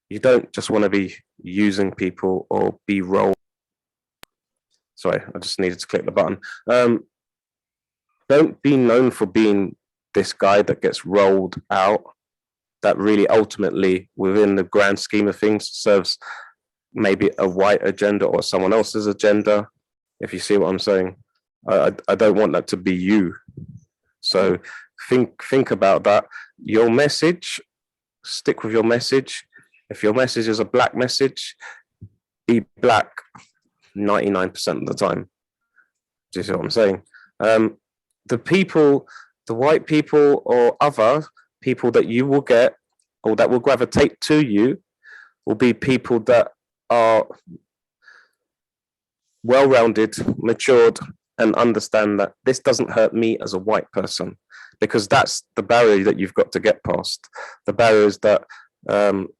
S5: you don't just want to be using people or be rolled. Sorry, I just needed to click the button. Don't be known for being this guy that gets rolled out, that really ultimately, within the grand scheme of things, serves maybe a white agenda or someone else's agenda, if you see what I'm saying. I don't want that to be you. So think about that. Your message, stick with your message. If your message is a black message, be black 99% of the time. Do you see what I'm saying? The people, the white people or other people that you will get or that will gravitate to you will be people that are well-rounded, matured, and understand that this doesn't hurt me as a white person, because that's the barrier that you've got to get past. The barrier is that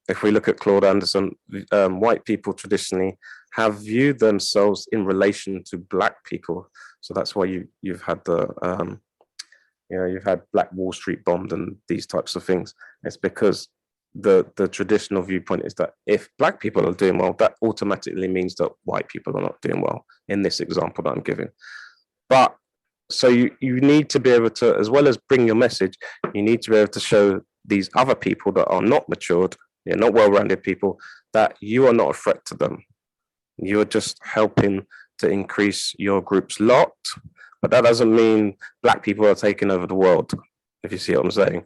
S5: if we look at Claude Anderson, white people traditionally have viewed themselves in relation to black people. So that's why you've had the You know, you've had Black Wall Street bombed and these types of things. It's because the traditional viewpoint is that if Black people are doing well, that automatically means that white people are not doing well, in this example that I'm giving. But so you need to be able to, as well as bring your message, you need to be able to show these other people that are not matured, you're not well-rounded people, that you are not a threat to them. You're just helping to increase your group's lot, but that doesn't mean Black people are taking over the world, if you see what I'm saying.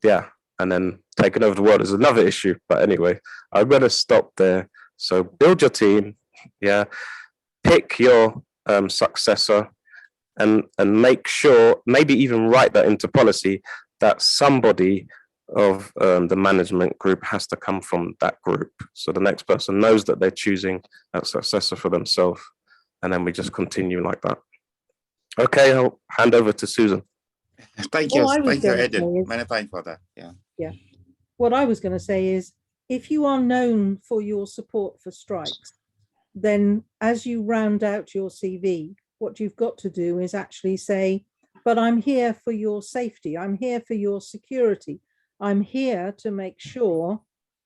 S5: Yeah, and then taking over the world is another issue. But anyway, I'm going to stop there. So build your team, yeah, pick your successor, and make sure, maybe even write that into policy, that somebody of the management group has to come from that group. So the next person knows that they're choosing a successor for themselves. And then we just continue like that. Okay, I'll hand over to Susan.
S2: Thank you,
S1: All I was
S2: thank you,
S1: gonna
S2: Eden.
S1: say is-
S2: Many thanks for that. Yeah.
S1: What I was going to say is, if you are known for your support for strikes, then as you round out your CV, what you've got to do is actually say, but I'm here for your safety. I'm here for your security. I'm here to make sure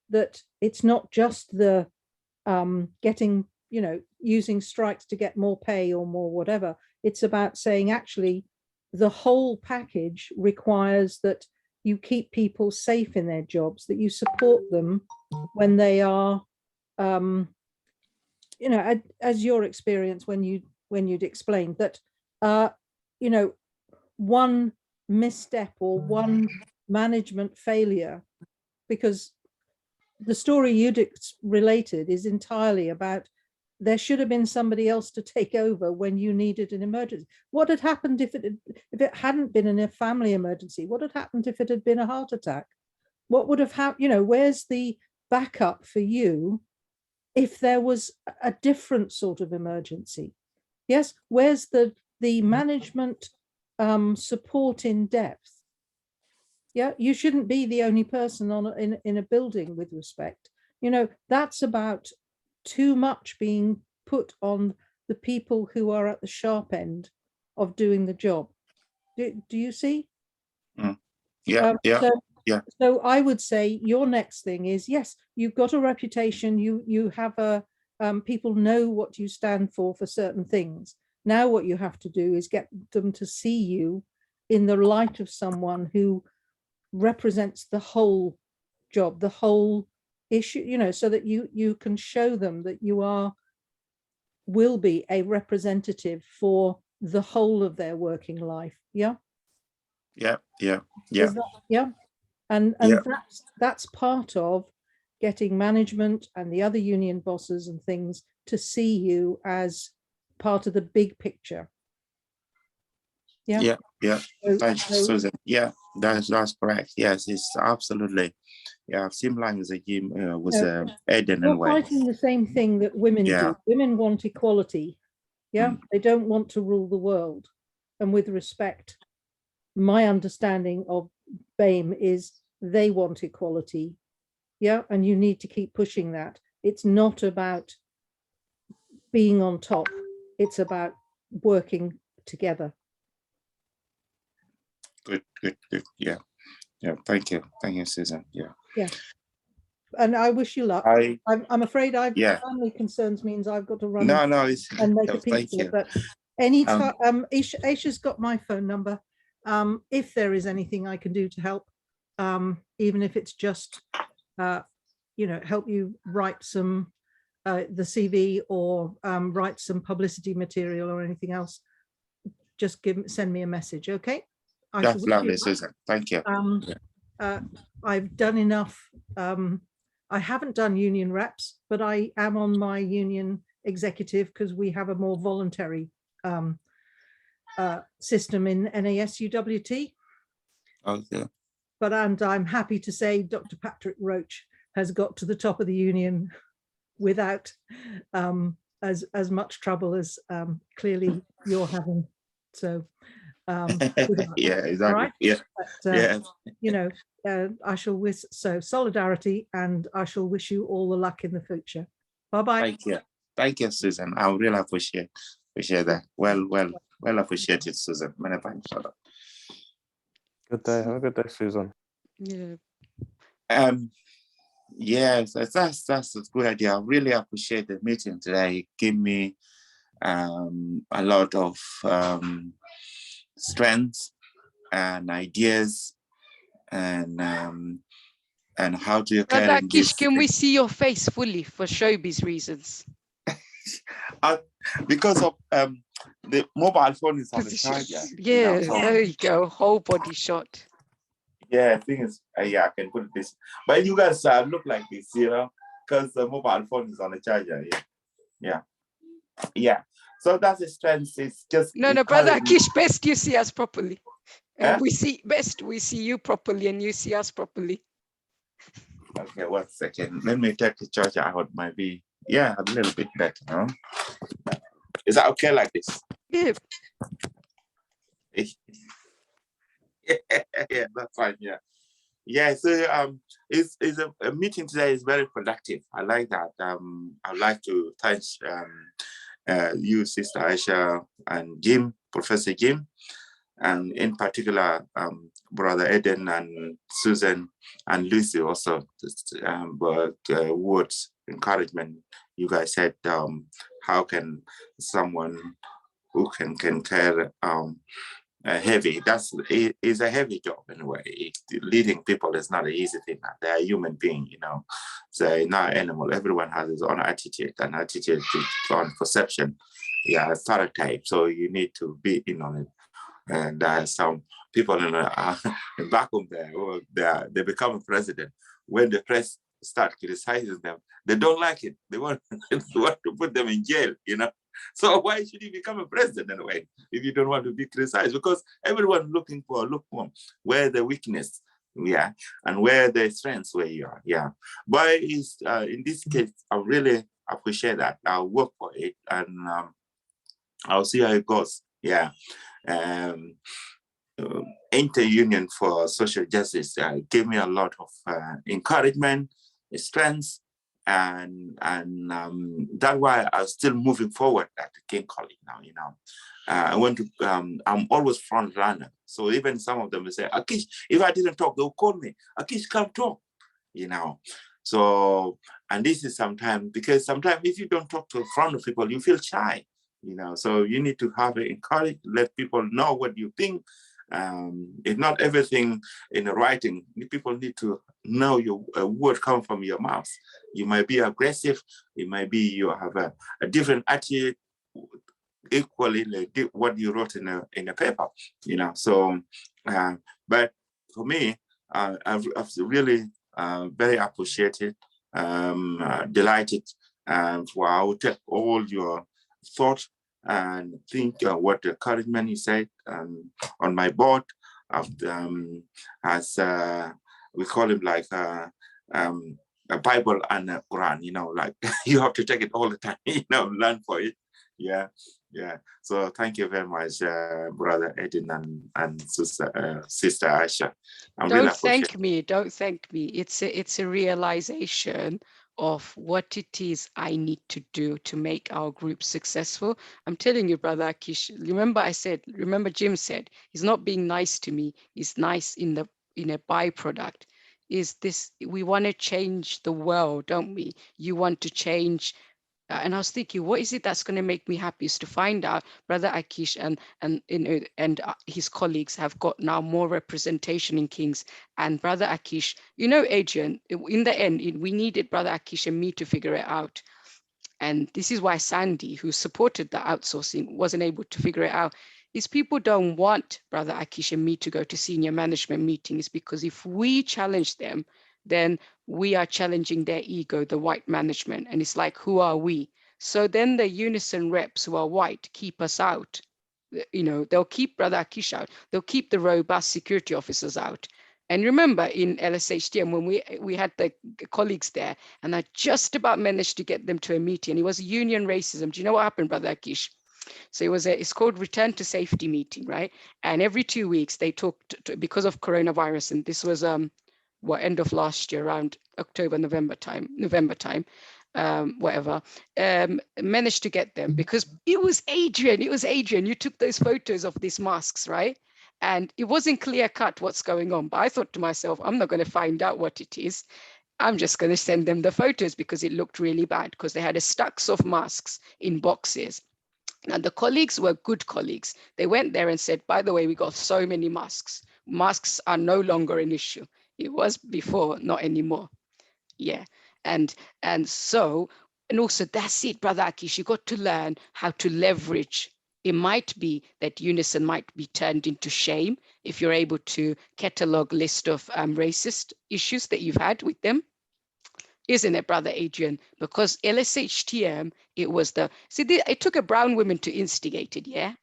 S1: that it's not just the getting, you know, using strikes to get more pay or more whatever. It's about saying, actually, the whole package requires that you keep people safe in their jobs, that you support them when they are, you know, as your experience when you'd explained that, you know, one misstep or one management failure, because the story you'd related is entirely about there should have been somebody else to take over when you needed an emergency. What had happened if it hadn't been a family emergency? What had happened if it had been a heart attack? What would have happened? You know, where's the backup for you if there was a different sort of emergency? Yes, where's the management support in depth? Yeah, you shouldn't be the only person in a building, with respect. You know, that's about too much being put on the people who are at the sharp end of doing the job. Do you see?
S2: Yeah,
S1: So I would say your next thing is, yes, you've got a reputation, you have a people know what you stand for certain things. Now what you have to do is get them to see you in the light of someone who represents the whole job, the whole issue, you know, so that you can show them that you will be a representative for the whole of their working life. Yeah.
S2: yeah.
S1: Yeah. And
S2: Yeah.
S1: that's part of getting management and the other union bosses and things to see you as part of the big picture. Yeah.
S2: Thanks,
S1: So-
S2: Susan. Yeah, that's correct. Yes, it's absolutely. Yeah, same line as Jim was Eden
S1: You're
S2: and Wayne.
S1: fighting the same thing that women
S2: Yeah.
S1: do. Women want equality. Yeah, they don't want to rule the world. And with respect, my understanding of BAME is they want equality. Yeah, and you need to keep pushing that. It's not about being on top. It's about working together.
S2: Good. Yeah. Thank you, Susan. Yeah.
S1: And I wish you luck. I'm afraid family concerns means I've got to run
S2: No, it's
S1: and make a
S2: thank
S1: pizza.
S2: you.
S1: But anytime, Aisha's got my phone number. If there is anything I can do to help, even if it's just, you know, help you write some the CV or write some publicity material or anything else, just send me a message, okay?
S2: That's lovely, Susan. Thank you.
S1: I've done enough. I haven't done union reps, but I am on my union executive because we have a more voluntary system in NASUWT.
S2: Okay.
S1: But I'm happy to say Dr. Patrick Roach has got to the top of the union without as much trouble as clearly you're having. So
S2: yeah, exactly.
S1: Right?
S2: Yeah.
S1: But, you know, I shall wish solidarity, and I shall wish you all the luck in the future. Bye-bye.
S2: Thank you, Susan. I really appreciate that. Well. Well appreciated, Susan. Many thanks for that.
S5: Good day. Have a good day, Susan.
S4: Yeah.
S2: Yes, that's a good idea. I really appreciate the meeting today. Give me a lot of strength and ideas and how to
S4: Brother
S2: carry
S4: Akish,
S2: this.
S4: can we see your face fully for showbiz reasons?
S2: Because of the mobile phone is on the
S4: Position.
S2: charger.
S4: Yeah,
S2: so-
S4: there you go. Whole body shot.
S2: Yeah, I think it's yeah, I can put it this. But you guys look like this, because the mobile phone is on the charger. Yeah. So that's the strength. It's just
S4: No, Brother
S2: encouraging-
S4: Akish, best you see us properly. And
S2: Eh?
S4: we see you properly and you see us properly.
S2: Okay, 1 second. Let me take the charger out. Might be a little bit better. Huh? Is that okay like this?
S4: Yeah.
S2: Yeah, that's fine. Yeah. So it's a meeting today is very productive. I like that. I'd like to thank you, Sister Aisha, and Jim, Professor Jim, and in particular Brother Eden and Susan and Lucy also. Words encouragement. You guys said how can someone who can carry heavy, is a heavy job anyway. Leading people is not an easy thing. They are human beings, so not animal. Everyone has his own attitude, and attitude on perception, stereotype. So you need to be in on it. And there are some people in back home there, they become a president. When the press start criticizing them, they don't like it. They want to put them in jail, So why should you become a president anyway if you don't want to be criticized? Because everyone looking for where the weakness, and where the strengths where you are, But is in this case, I really appreciate that. I'll work for it, and I'll see how it goes. Inter-Union for Social Justice gave me a lot of encouragement, strength, and that's why I'm still moving forward at the King College now. I want to. I'm always front runner. So even some of them will say, Akish, if I didn't talk, they'll call me. Akish, come talk. So, and this is sometimes because sometimes if you don't talk to the front of people, you feel shy. So you need to have it encourage, let people know what you think. It's not everything in the writing. People need to know your word come from your mouth. You might be aggressive. It might be you have a different attitude, equally like what you wrote in a paper. So, but for me, I've really very appreciated, delighted, and I will take all your thoughts and think what the encouragement you said on my board of as we call him like a Bible and a Quran, like you have to take it all the time, learn for it. Yeah. So thank you very much, Brother Edin and Sister Aisha.
S4: Don't thank me. It's a realization of what it is I need to do to make our group successful. I'm telling you, Brother Akish, remember Jim said, he's not being nice to me. He's nice in a byproduct. We want to change the world, don't we? You want to change. And I was thinking, what is it that's going to make me happy is to find out Brother Akish and his colleagues have got now more representation in King's. And Brother Akish, Adrian, in the end, we needed Brother Akish and me to figure it out. And this is why Sandy, who supported the outsourcing, wasn't able to figure it out. Is people don't want Brother Akish and me to go to senior management meetings, because if we challenge them, then we are challenging their ego, the white management. And it's like, who are we? So then the Unison reps who are white keep us out. They'll keep Brother Akish out. They'll keep the robust security officers out. And remember in LSHTM, when we had the colleagues there, and I just about managed to get them to a meeting. It was union racism. Do you know what happened, Brother Akish? So it's called Return to Safety meeting, right? And every 2 weeks they talked because of coronavirus, and this was end of last year, around October, November time. whatever, managed to get them because it was Adrian. You took those photos of these masks, right? And it wasn't clear cut what's going on. But I thought to myself, I'm not going to find out what it is. I'm just going to send them the photos because it looked really bad because they had a stacks of masks in boxes. And the colleagues were good colleagues. They went there and said, by the way, we got so many masks. Masks are no longer an issue. It was before, not anymore. Yeah. And so, and also that's it, Brother Akish, you got to learn how to leverage. It might be that Unison might be turned into shame if you're able to catalog list of racist issues that you've had with them. Isn't it, Brother Adrian? Because LSHTM, it was it took a brown woman to instigate it, yeah?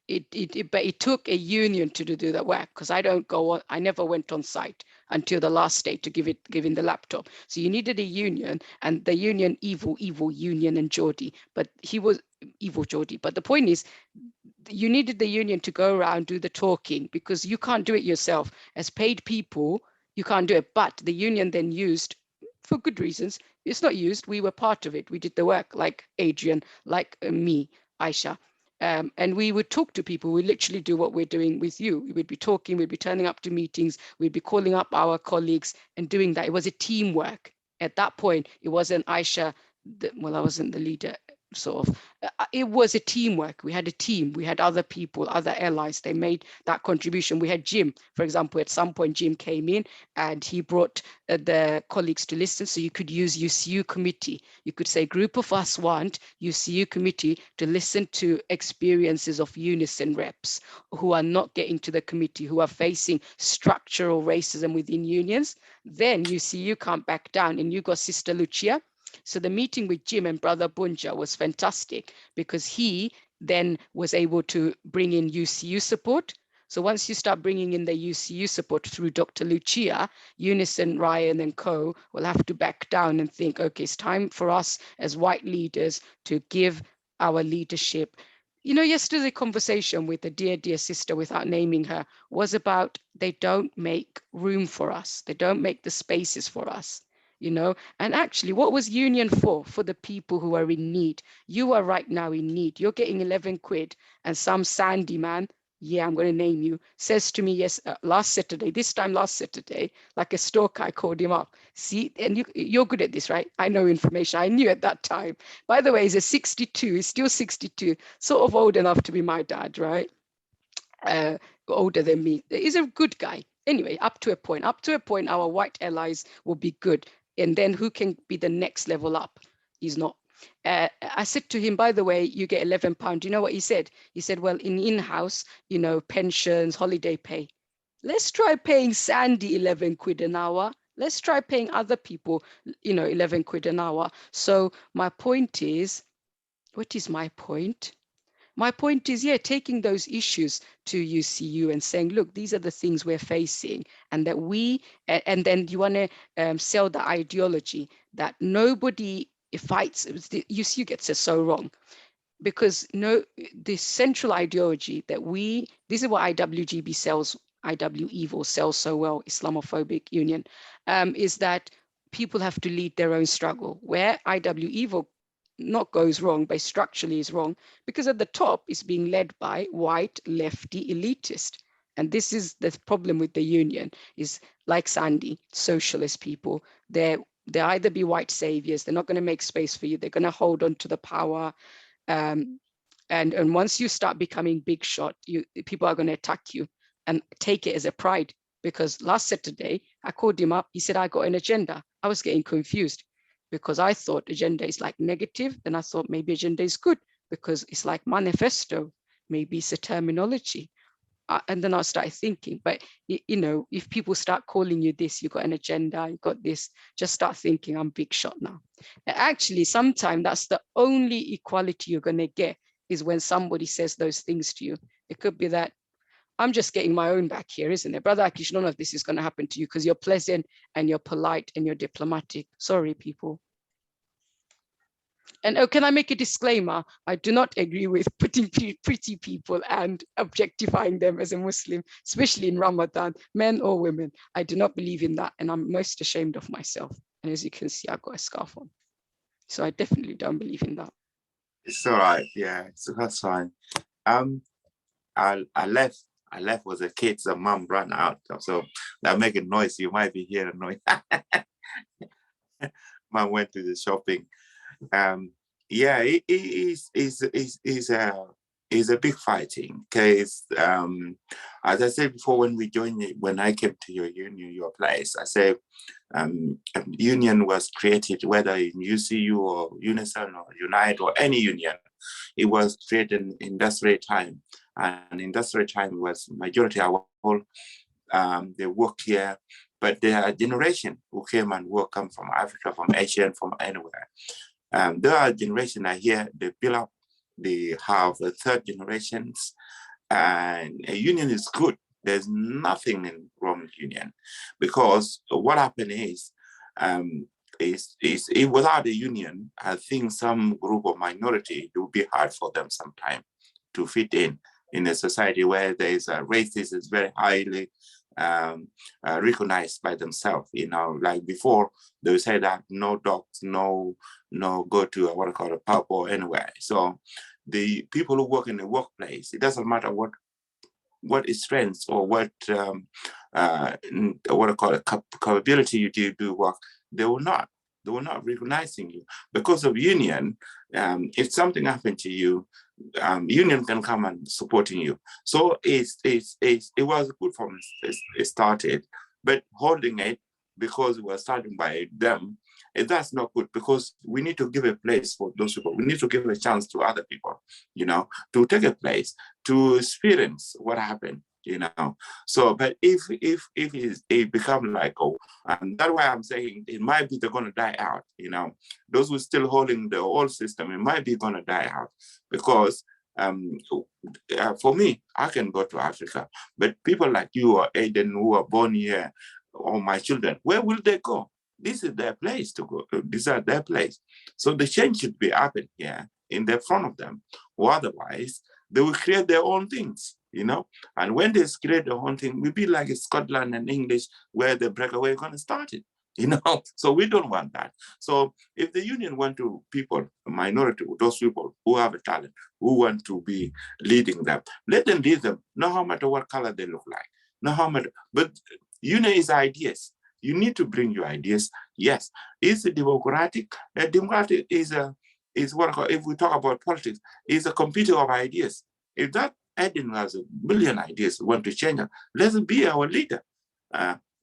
S4: But it took a union to do that work because I never went on site until the last day to give in the laptop. So you needed a union, and the union, evil union and Geordie, but he was evil Geordie. But the point is, you needed the union to go around, do the talking, because you can't do it yourself. As paid people, you can't do it. But the union then used, for good reasons, it's not used, we were part of it. We did the work, like Adrian, like me, Aisha. And we would talk to people. We literally do what we're doing with you. We would be talking, we'd be turning up to meetings, we'd be calling up our colleagues and doing that. It was a teamwork. At that point, it wasn't Aisha, I wasn't the leader, sort of. It was a teamwork. We had a team. We had other people, other allies. They made that contribution. We had Jim, for example. At some point, Jim came in and he brought the colleagues to listen. So you could use UCU committee. You could say, group of us want UCU committee to listen to experiences of Unison reps who are not getting to the committee, who are facing structural racism within unions. Then UCU can't back down. And you got Sister Lucia. So the meeting with Jim and Brother Bunja was fantastic because he then was able to bring in UCU support. So once you start bringing in the UCU support through Dr. Lucia, Unison, Ryan and co will have to back down and think, okay, it's time for us as white leaders to give our leadership. You know, yesterday's conversation with a dear sister, without naming her, was about they don't make room for us. They don't make the spaces for us. You know, and actually, what was union for? For the people who are in need. You are right now in need. You're getting 11 quid, and some sandy man, yeah, I'm going to name you, says to me, yes, last Saturday, like a stalker, I called him up. See, and you're good at this, right? I know information. I knew at that time. By the way, he's a 62. He's still 62, sort of old enough to be my dad, right? Older than me. He's a good guy. Anyway, up to a point, our white allies will be good. And then who can be the next level up? He's not. I said to him, by the way, you get £11. You know what he said? He said, well, in-house, you know, pensions, holiday pay. Let's try paying Sandy 11 quid an hour. Let's try paying other people, you know, 11 quid an hour. So my point is, what is my point? My point is, yeah, taking those issues to UCU and saying, look, these are the things we're facing, and that and then you want to sell the ideology that nobody fights. UCU gets it so wrong, because the central ideology that this is what IWGB sells, IW-EVIL sells so well, Islamophobic Union, is that people have to lead their own struggle, where IW-EVIL not goes wrong, but structurally is wrong, because at the top is being led by white lefty elitist. And this is the problem with the union, is like Sandy, socialist people, they either be white saviors, they're not going to make space for you, they're going to hold on to the power. And once you start becoming big shot, people are going to attack you and take it as a pride. Because last Saturday, I called him up, he said, I got an agenda. I was getting confused, because I thought agenda is like negative. Then I thought maybe agenda is good because it's like manifesto. Maybe it's a terminology. And then I started thinking, but you know, if people start calling you this, you got an agenda, you got this, just start thinking I'm big shot now. And actually, sometimes that's the only equality you're going to get, is when somebody says those things to you. It could be that I'm just getting my own back here, isn't it? Brother Akish, none of this is going to happen to you because you're pleasant and you're polite and you're diplomatic. Sorry, people. And can I make a disclaimer? I do not agree with putting pretty people and objectifying them as a Muslim, especially in Ramadan, men or women. I do not believe in that, and I'm most ashamed of myself. And as you can see, I've got a scarf on. So I definitely don't believe in that.
S2: It's all right. Yeah, so that's fine. I left with the kids. The mom ran out, so they're making noise. You might be hearing noise. Mom went to the shopping. Yeah, it is a big fighting case. As I said before, when I came to your union, your place, I said union was created, whether in UCU or Unison or Unite or any union, it was created in industrial time, and industrial time was majority of all they work here, but there are generation who came and work, come from Africa, from Asia, and from anywhere. There are generations are here, they build up, they have a third generations, and a union is good. There's nothing wrong with union, because what happened is without a union, I think some group of minority, it would be hard for them sometime to fit in a society where there is a racism is very highly recognized by themselves. You know, like before, they would say that no dogs, no go to what I call a pub or anywhere. So the people who work in the workplace, it doesn't matter what is strengths or what I call a capability you do work, they will not recognizing you because of union. If something happened to you, union can come and supporting you. So it was good from it started, but holding it because it was starting by them, that's not good, because we need to give a place for those people. We need to give a chance to other people, you know, to take a place, to experience what happened, you know. So, but if it become like, oh, and that's why I'm saying it might be they're gonna die out, you know. Those who are still holding the old system, it might be gonna die out, because for me, I can go to Africa, but people like you or Aiden who are born here, or my children, where will they go? This is their place to go. These are their place. So the change should be happening here in the front of them, or otherwise they will create their own things, you know. And when they create their own thing, we'll be like Scotland and English, where the breakaway is going to start it, you know. So we don't want that. So if the union want to people, a minority, those people who have a talent, who want to be leading them, let them lead them. No matter what color they look like, no matter. But union is ideas. You need to bring your ideas. Yes, is it democratic? Democratic is what I call, if we talk about politics, is a computer of ideas. If that Eden has a million ideas, want to change it, let him be our leader.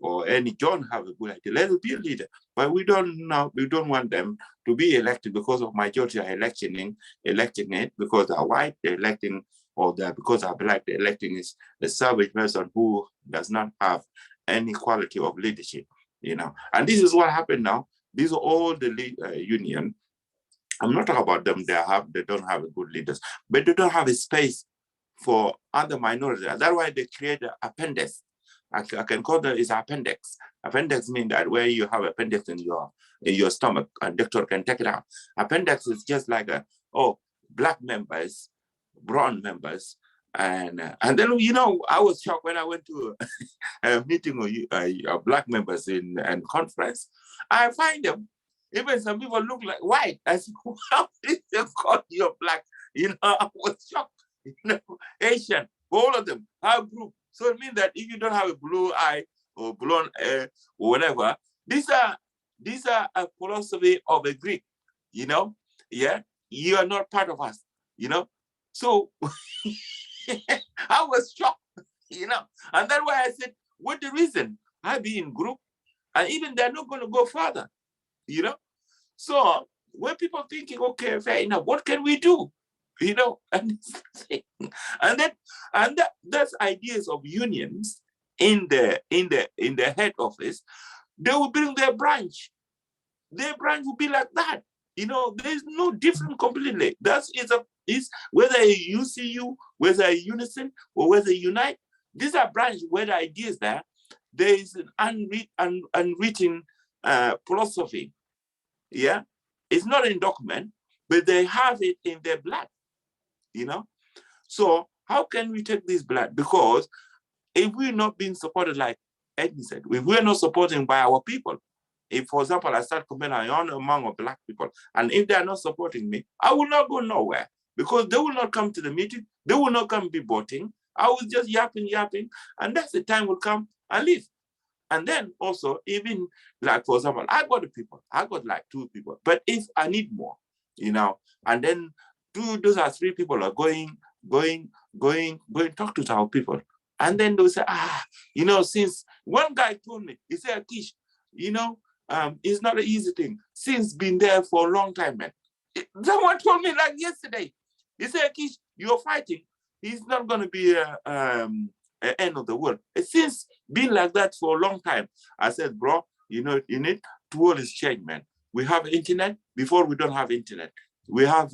S2: Or any John have a good idea, let him be a leader. But we don't want them to be elected because of majority are electing it because they're white, they're electing, or they're because they're black, they're electing is a savage person who does not have any quality of leadership, you know. And this is what happened now. These are all the union. I'm not talking about them. They don't have a good leaders, but they don't have a space for other minorities. That's why they create an appendix. I can call that is appendix. Appendix means that where you have appendix in your stomach, a doctor can take it out. Appendix is just like black members, brown members. And then, you know, I was shocked when I went to a meeting of black members in conference. I find them, even some people look like white. I said, how did they call you black? You know, I was shocked. You know, Asian, all of them have group. So it means that if you don't have a blue eye or blonde hair or whatever, these are a philosophy of a Greek, you know? Yeah, you are not part of us, you know? So I was shocked, you know, and that's why I said, what the reason? I be in group, and even they're not going to go further, you know. So when people thinking, okay, fair enough, what can we do, you know? And that's ideas of unions in the head office. They will bring their branch. Their branch will be like that. You know, there's no different completely. Is whether a UCU, whether a Unison, or whether a Unite, these are branches where the ideas there is an unwritten philosophy. Yeah, it's not in document, but they have it in their blood. You know, so how can we take this blood? Because if we're not being supported, like Edwin said, if we're not supported by our people, If, for example, I start complaining, I own among black people, and if they are not supporting me, I will not go nowhere because they will not come to the meeting. They will not come be voting. I was just yapping, and that's the time will come and leave. And then also, even like, for example, I got the people, I got like 2 people, but if I need more, you know, and then 2, those are 3 people are going, talk to our people. And then they'll say, you know, since one guy told me, he said, Kish, you know, it's not an easy thing. Since been there for a long time, man. Someone told me like yesterday, he said, Kish, you're fighting. It's not going to be an end of the world. Since been like that for a long time, I said, bro, you know, in it, the world is changed, man. We have internet before we don't have internet. We have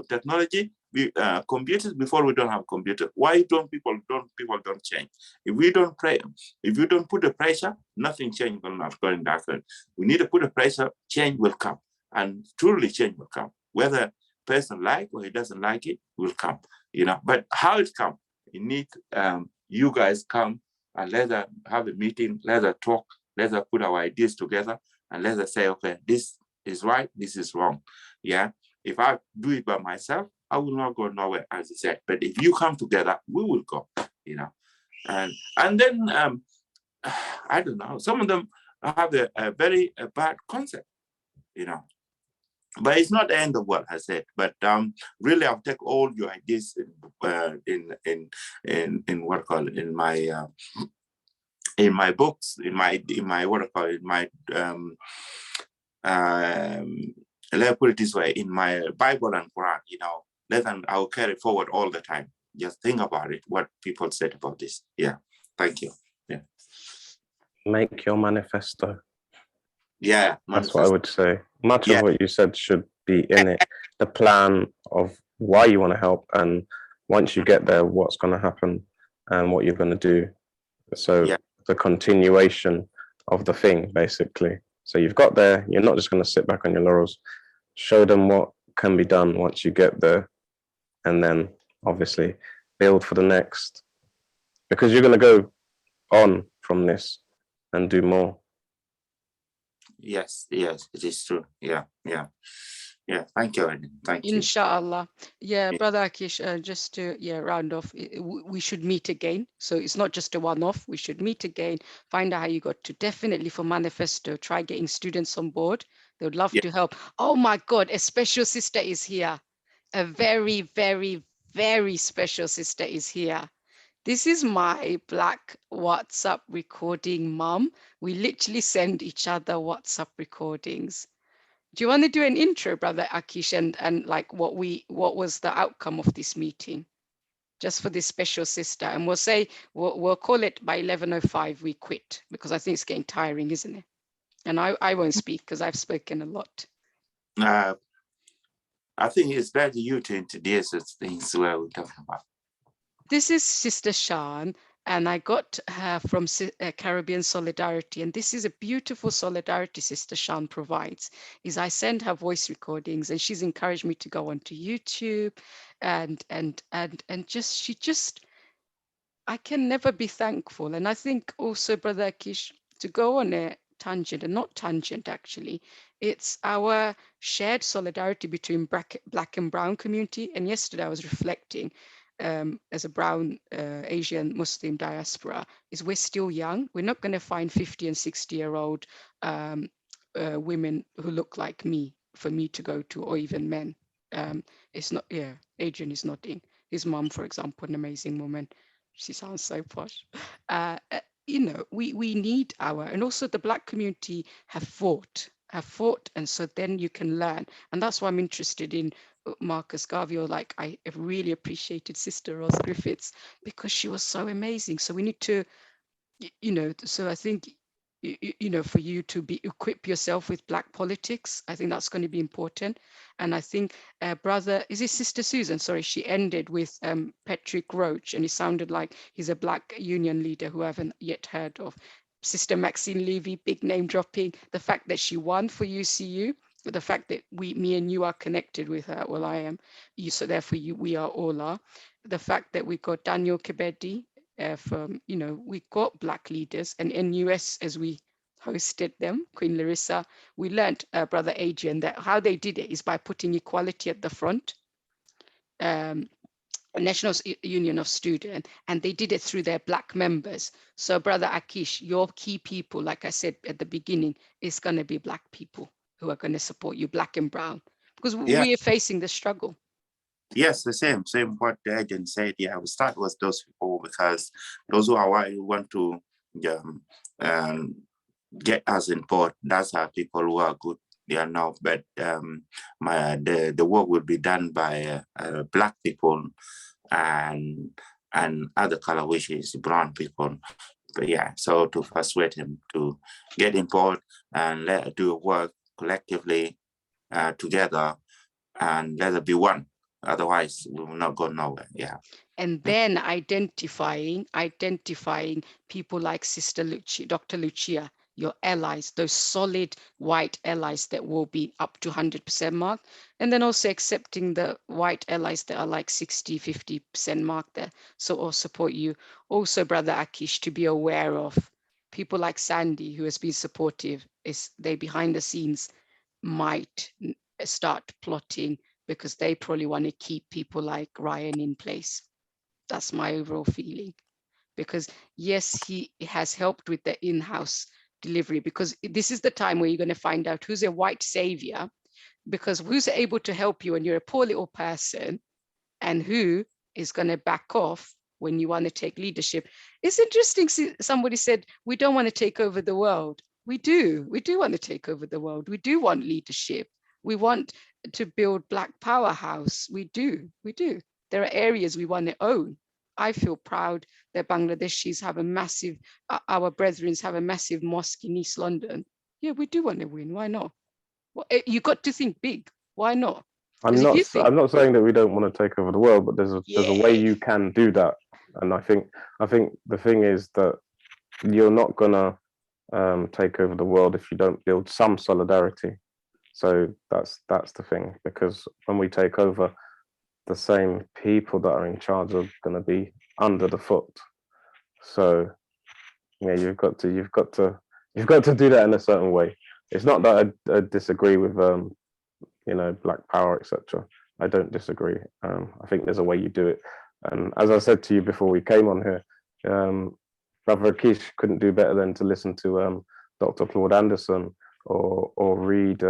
S2: technology, computers before we don't have computer. Why don't people don't change? If we don't pray, if you don't put the pressure, nothing change will not going that way. We need to put the pressure, change will come, and truly change will come. Whether person like or he doesn't like it, will come. You know, but how it come? You need you guys come and let us have a meeting, let us talk, let us put our ideas together, and let us say, okay, this is right, this is wrong. Yeah. If I do it by myself, I will not go nowhere, as I said. But if you come together, we will go, you know. And then, I don't know, some of them have a very bad concept, you know. But it's not the end of the world, I said. But really, I'll take all your ideas in what I call it, in my books, in my what I call it, my let me put it this way, in my Bible and Quran, you know, then I'll carry forward all the time. Just think about it, what people said about this. Yeah, thank you. Yeah.
S5: Make your manifesto.
S2: Yeah,
S5: that's what I would say. Much
S2: Yeah.
S5: of what you said should be in it. The plan of why you want to help, and once you get there, what's going to happen and what you're going to do. So
S2: Yeah.
S5: the continuation of the thing, basically. So you've got there, you're not just going to sit back on your laurels. Show them what can be done once you get there, and then obviously build for the next, because you're going to go on from this and do more.
S2: Yes, it is true. Yeah. Thank you, Aiden. Thank you.
S4: Inshallah. Yeah,
S2: Yeah.
S4: Brother Akish, just to round off, we should meet again. So it's not just a one-off. We should meet again, find out how you got to. Definitely for manifesto, try getting students on board. They would love
S2: Yeah.
S4: to help. Oh my God, a special sister is here. A very, very, very special sister is here. This is my Black WhatsApp recording mom. We literally send each other WhatsApp recordings. Do you want to do an intro, Brother Akish, and like what was the outcome of this meeting, just for this special sister? And we'll say we'll call it by 11:05 we quit, because I think it's getting tiring, isn't it? And I won't speak because I've spoken a lot.
S2: I think it's better you to introduce these things where we're talking about.
S4: This is Sister Shan, and I got her from Caribbean Solidarity. And this is a beautiful solidarity Sister Shan provides, is I send her voice recordings, and she's encouraged me to go onto YouTube and she just, I can never be thankful. And I think also, Brother Akish, to go on a tangent, and not tangent actually, it's our shared solidarity between Black and Brown community. And yesterday I was reflecting, as a brown Asian Muslim diaspora, is we're still young. We're not going to find 50 and 60-year-old women who look like me for me to go to, or even men. It's not, Adrian is nodding. His mom, for example, an amazing woman. She sounds so posh. You know, we need and also the Black community have fought, and so then you can learn. And that's why I'm interested in Marcus Garvey, or like I have really appreciated Sister Rose Griffiths, because she was so amazing. So we need to, you know, so I think, you know, for you to equip yourself with Black politics, I think that's going to be important. And I think brother, is it Sister Susan? Sorry, she ended with Patrick Roach, and it sounded like he's a Black union leader who I haven't yet heard of. Sister Maxine Levy, big name dropping. The fact that she won for UCU, the fact that me and you are connected with her, well, I am, you, so therefore we are all are. The fact that we got Daniel Kebede, from, you know, we got Black leaders, and NUS, as we hosted them, Queen Larissa. We learned, Brother Adrian, that how they did it is by putting equality at the front. National Union of Students, and they did it through their Black members. So Brother Akish, your key people, like I said at the beginning, is going to be Black people who are going to support you, Black and brown, because
S2: Yeah.
S4: we are facing the struggle.
S2: Yes, the same what the agent said. Yeah, we start with those people because those who are want to get us in board. That's our people who are good. They are now, but the work will be done by Black people and other color, which is brown people. But yeah, so to persuade him to get in board and let do work collectively together, and let it be one. Otherwise, we will not go nowhere. Yeah.
S4: And then identifying people like Sister Lucia, Dr. Lucia, your allies, those solid white allies that will be up to 100% mark. And then also accepting the white allies that are like 60, 50% mark there. So all support you. Also, Brother Akish, to be aware of people like Sandy, who has been supportive, is they behind the scenes might start plotting because they probably want to keep people like Ryan in place. That's my overall feeling. Because yes, he has helped with the in-house delivery, because this is the time where you're going to find out who's a white savior, because who's able to help you when you're a poor little person, and who is going to back off when you want to take leadership. It's interesting. Somebody said, we don't want to take over the world. We do want to take over the world. We do want leadership. We want to build Black powerhouse. We do. There are areas we want to own. I feel proud that Bangladeshis have a massive, our brethren have a massive mosque in East London. Yeah, we do want to win. Why not? Well, you got to think big. Why not?
S5: I'm not saying that we don't want to take over the world, but there's a way you can do that. And I think the thing is that you're not gonna take over the world if you don't build some solidarity. So that's the thing, because when we take over, the same people that are in charge are going to be under the foot. So yeah, you've got to do that in a certain way. It's not that I disagree with Black power, etc. I don't disagree. I think there's a way you do it. And as I said to you before we came on here, Brother Akish couldn't do better than to listen to Dr. Claude Anderson or read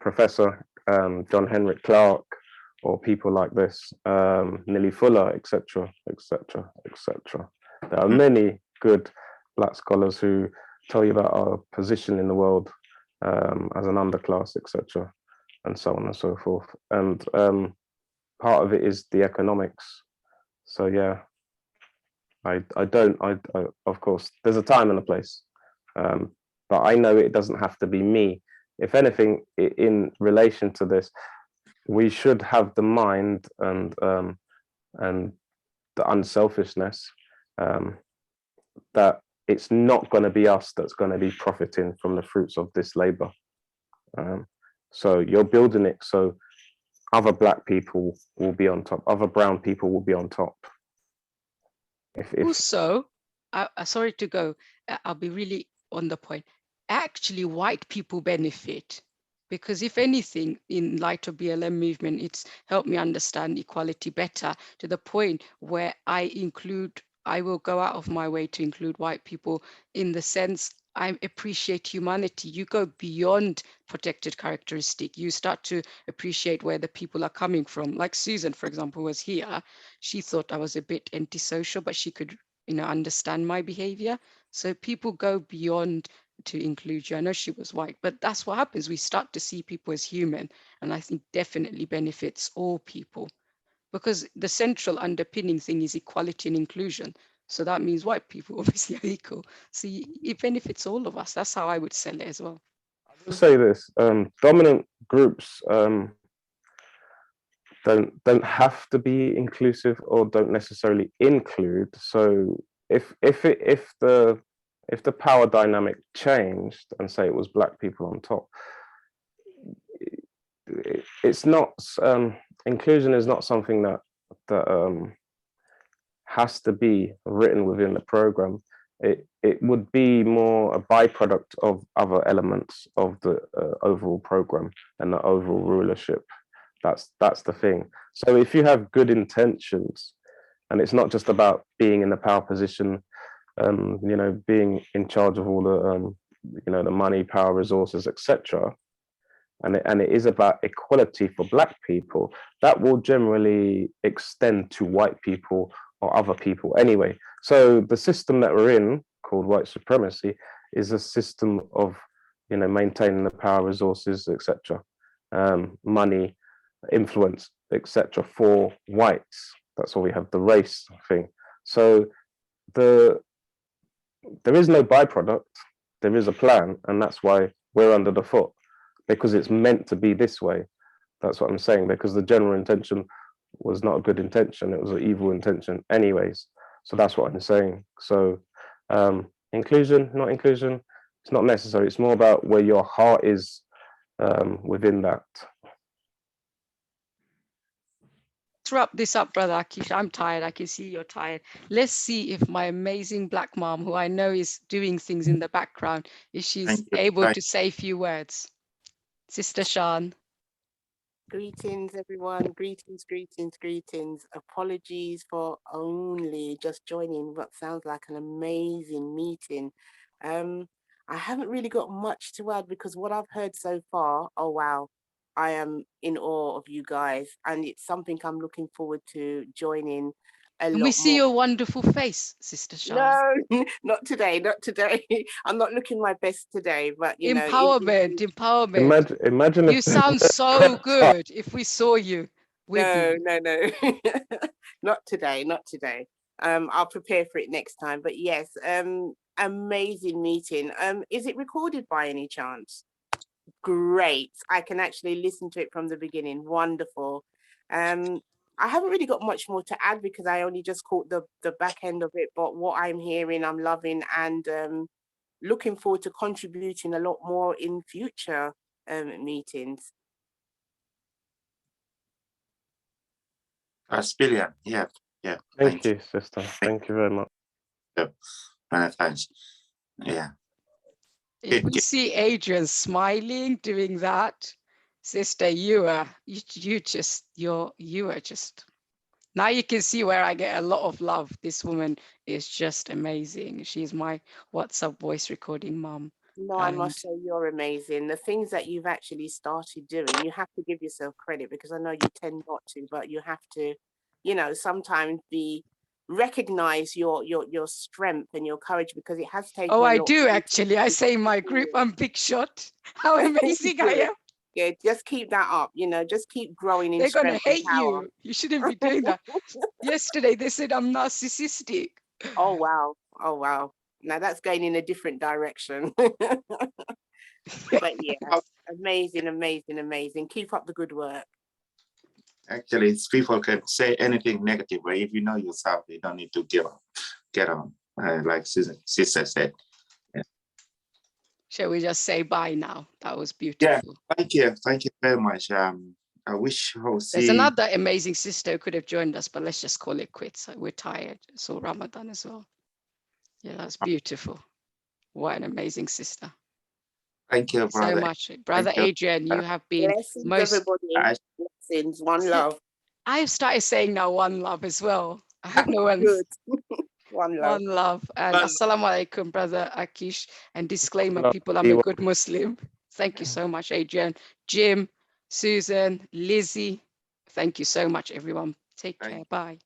S5: Professor John Henrik Clark, or people like this, Nilly Fuller, etc., etc., etc. There are many good Black scholars who tell you about our position in the world as an underclass, etc., and so on and so forth. And part of it is the economics. So yeah, I of course, there's a time and a place, but I know it doesn't have to be me. If anything, in relation to this, we should have the mind and the unselfishness that it's not going to be us that's going to be profiting from the fruits of this labor. So you're building it so other Black people will be on top, other brown people will be on top.
S4: Also, sorry to go, I'll be really on the point. Actually, white people benefit, because if anything, in light of BLM movement, it's helped me understand equality better, to the point where I will go out of my way to include white people, in the sense I appreciate humanity. You go beyond protected characteristic. You start to appreciate where the people are coming from. Like Susan, for example, was here. She thought I was a bit antisocial, but she could, understand my behavior. So people go beyond to include you. I know she was white, but that's what happens. We start to see people as human, and I think definitely benefits all people, because the central underpinning thing is equality and inclusion. So that means white people obviously are equal. So it benefits all of us. That's how I would sell it as well.
S5: I'll say this: dominant groups don't have to be inclusive, or don't necessarily include. So if the power dynamic changed and say it was Black people on top, it's not inclusion is not something that has to be written within the program. it would be more a byproduct of other elements of the overall program and the overall rulership. That's the thing. So if you have good intentions, and it's not just about being in the power position, you know, being in charge of all the you know, the money, power, resources, etc., and it is about equality for Black people, that will generally extend to white people or other people anyway. So the system that we're in, called white supremacy, is a system of, you know, maintaining the power, resources, etc., money, influence, etc., for whites. That's why we have the race thing. So there is no byproduct, there is a plan, and that's why we're under the foot, because it's meant to be this way. That's what I'm saying, because the general intention was not a good intention, it was an evil intention anyways. So that's what I'm saying. So inclusion, not inclusion, it's not necessary. It's more about where your heart is within that.
S4: Let's wrap this up, Brother Akish. I'm tired. I can see you're tired. Let's see if my amazing Black mom, who I know is doing things in the background, if she's
S2: Thank you.
S4: able to say a few words. Sister Shan.
S7: Greetings, everyone. Greetings, greetings, greetings. Apologies for only just joining what sounds like an amazing meeting. I haven't really got much to add because what I've heard so far, oh wow, I am in awe of you guys, and it's something I'm looking forward to joining a
S4: Can
S7: lot
S4: we see
S7: more.
S4: your wonderful face, Sister Shan?
S7: No, not today, not today. I'm not looking my best today, but you know,
S4: Empowerment, empowerment.
S5: Imagine
S4: You
S5: if
S4: sound so good if we saw you with you.
S7: no, not today, not today. I'll prepare for it next time. But yes, amazing meeting. Is it recorded by any chance? Great. I can actually listen to it from the beginning. Wonderful. I haven't really got much more to add because I only just caught the back end of it. But what I'm hearing, I'm loving, and looking forward to contributing a lot more in future meetings.
S2: Brilliant. Yeah.
S5: Thank you, sister. Thank you very much.
S2: Many thanks. Yeah.
S4: If we see Adrian smiling, doing that, sister, you are just, now you can see where I get a lot of love. This woman is just amazing. She's my WhatsApp voice recording mom.
S7: No, I must say you're amazing. The things that you've actually started doing, you have to give yourself credit, because I know you tend not to, but you have to, you know, sometimes recognize your strength and your courage, because it has taken.
S4: Oh,
S7: a
S4: I
S7: lot
S4: do actually. I say in my group, I'm big shot. How amazing I am.
S7: Yeah, just keep that up. You know, just keep growing in
S4: They're gonna
S7: strength and
S4: hate
S7: power.
S4: you. You shouldn't be doing that. Yesterday they said I'm narcissistic.
S7: Oh wow, oh wow. Now that's going in a different direction. But yeah, amazing, amazing, amazing. Keep up the good work.
S2: Actually, people can say anything negative, but if you know yourself, you don't need to get on. Like sister said. Yeah.
S4: Shall we just say bye now? That was beautiful.
S2: Yeah, thank you very much. I wish I would see.
S4: There's another amazing sister who could have joined us, but let's just call it quits. We're tired. So Ramadan as well. Yeah, that's beautiful. What an amazing sister.
S2: Thank you, brother.
S4: So much. Brother Adrian, you have been
S7: Blessings,
S4: most...
S7: everybody. Blessings, one love.
S4: I've started saying now one love as well. I hope no one's...
S7: Good. One love.
S4: One love. And assalamu alaikum, Brother Akish. And disclaimer, people, I'm a good Muslim. Thank you so much, Adrian. Jim, Susan, Lizzie. Thank you so much, everyone. Take care. Bye.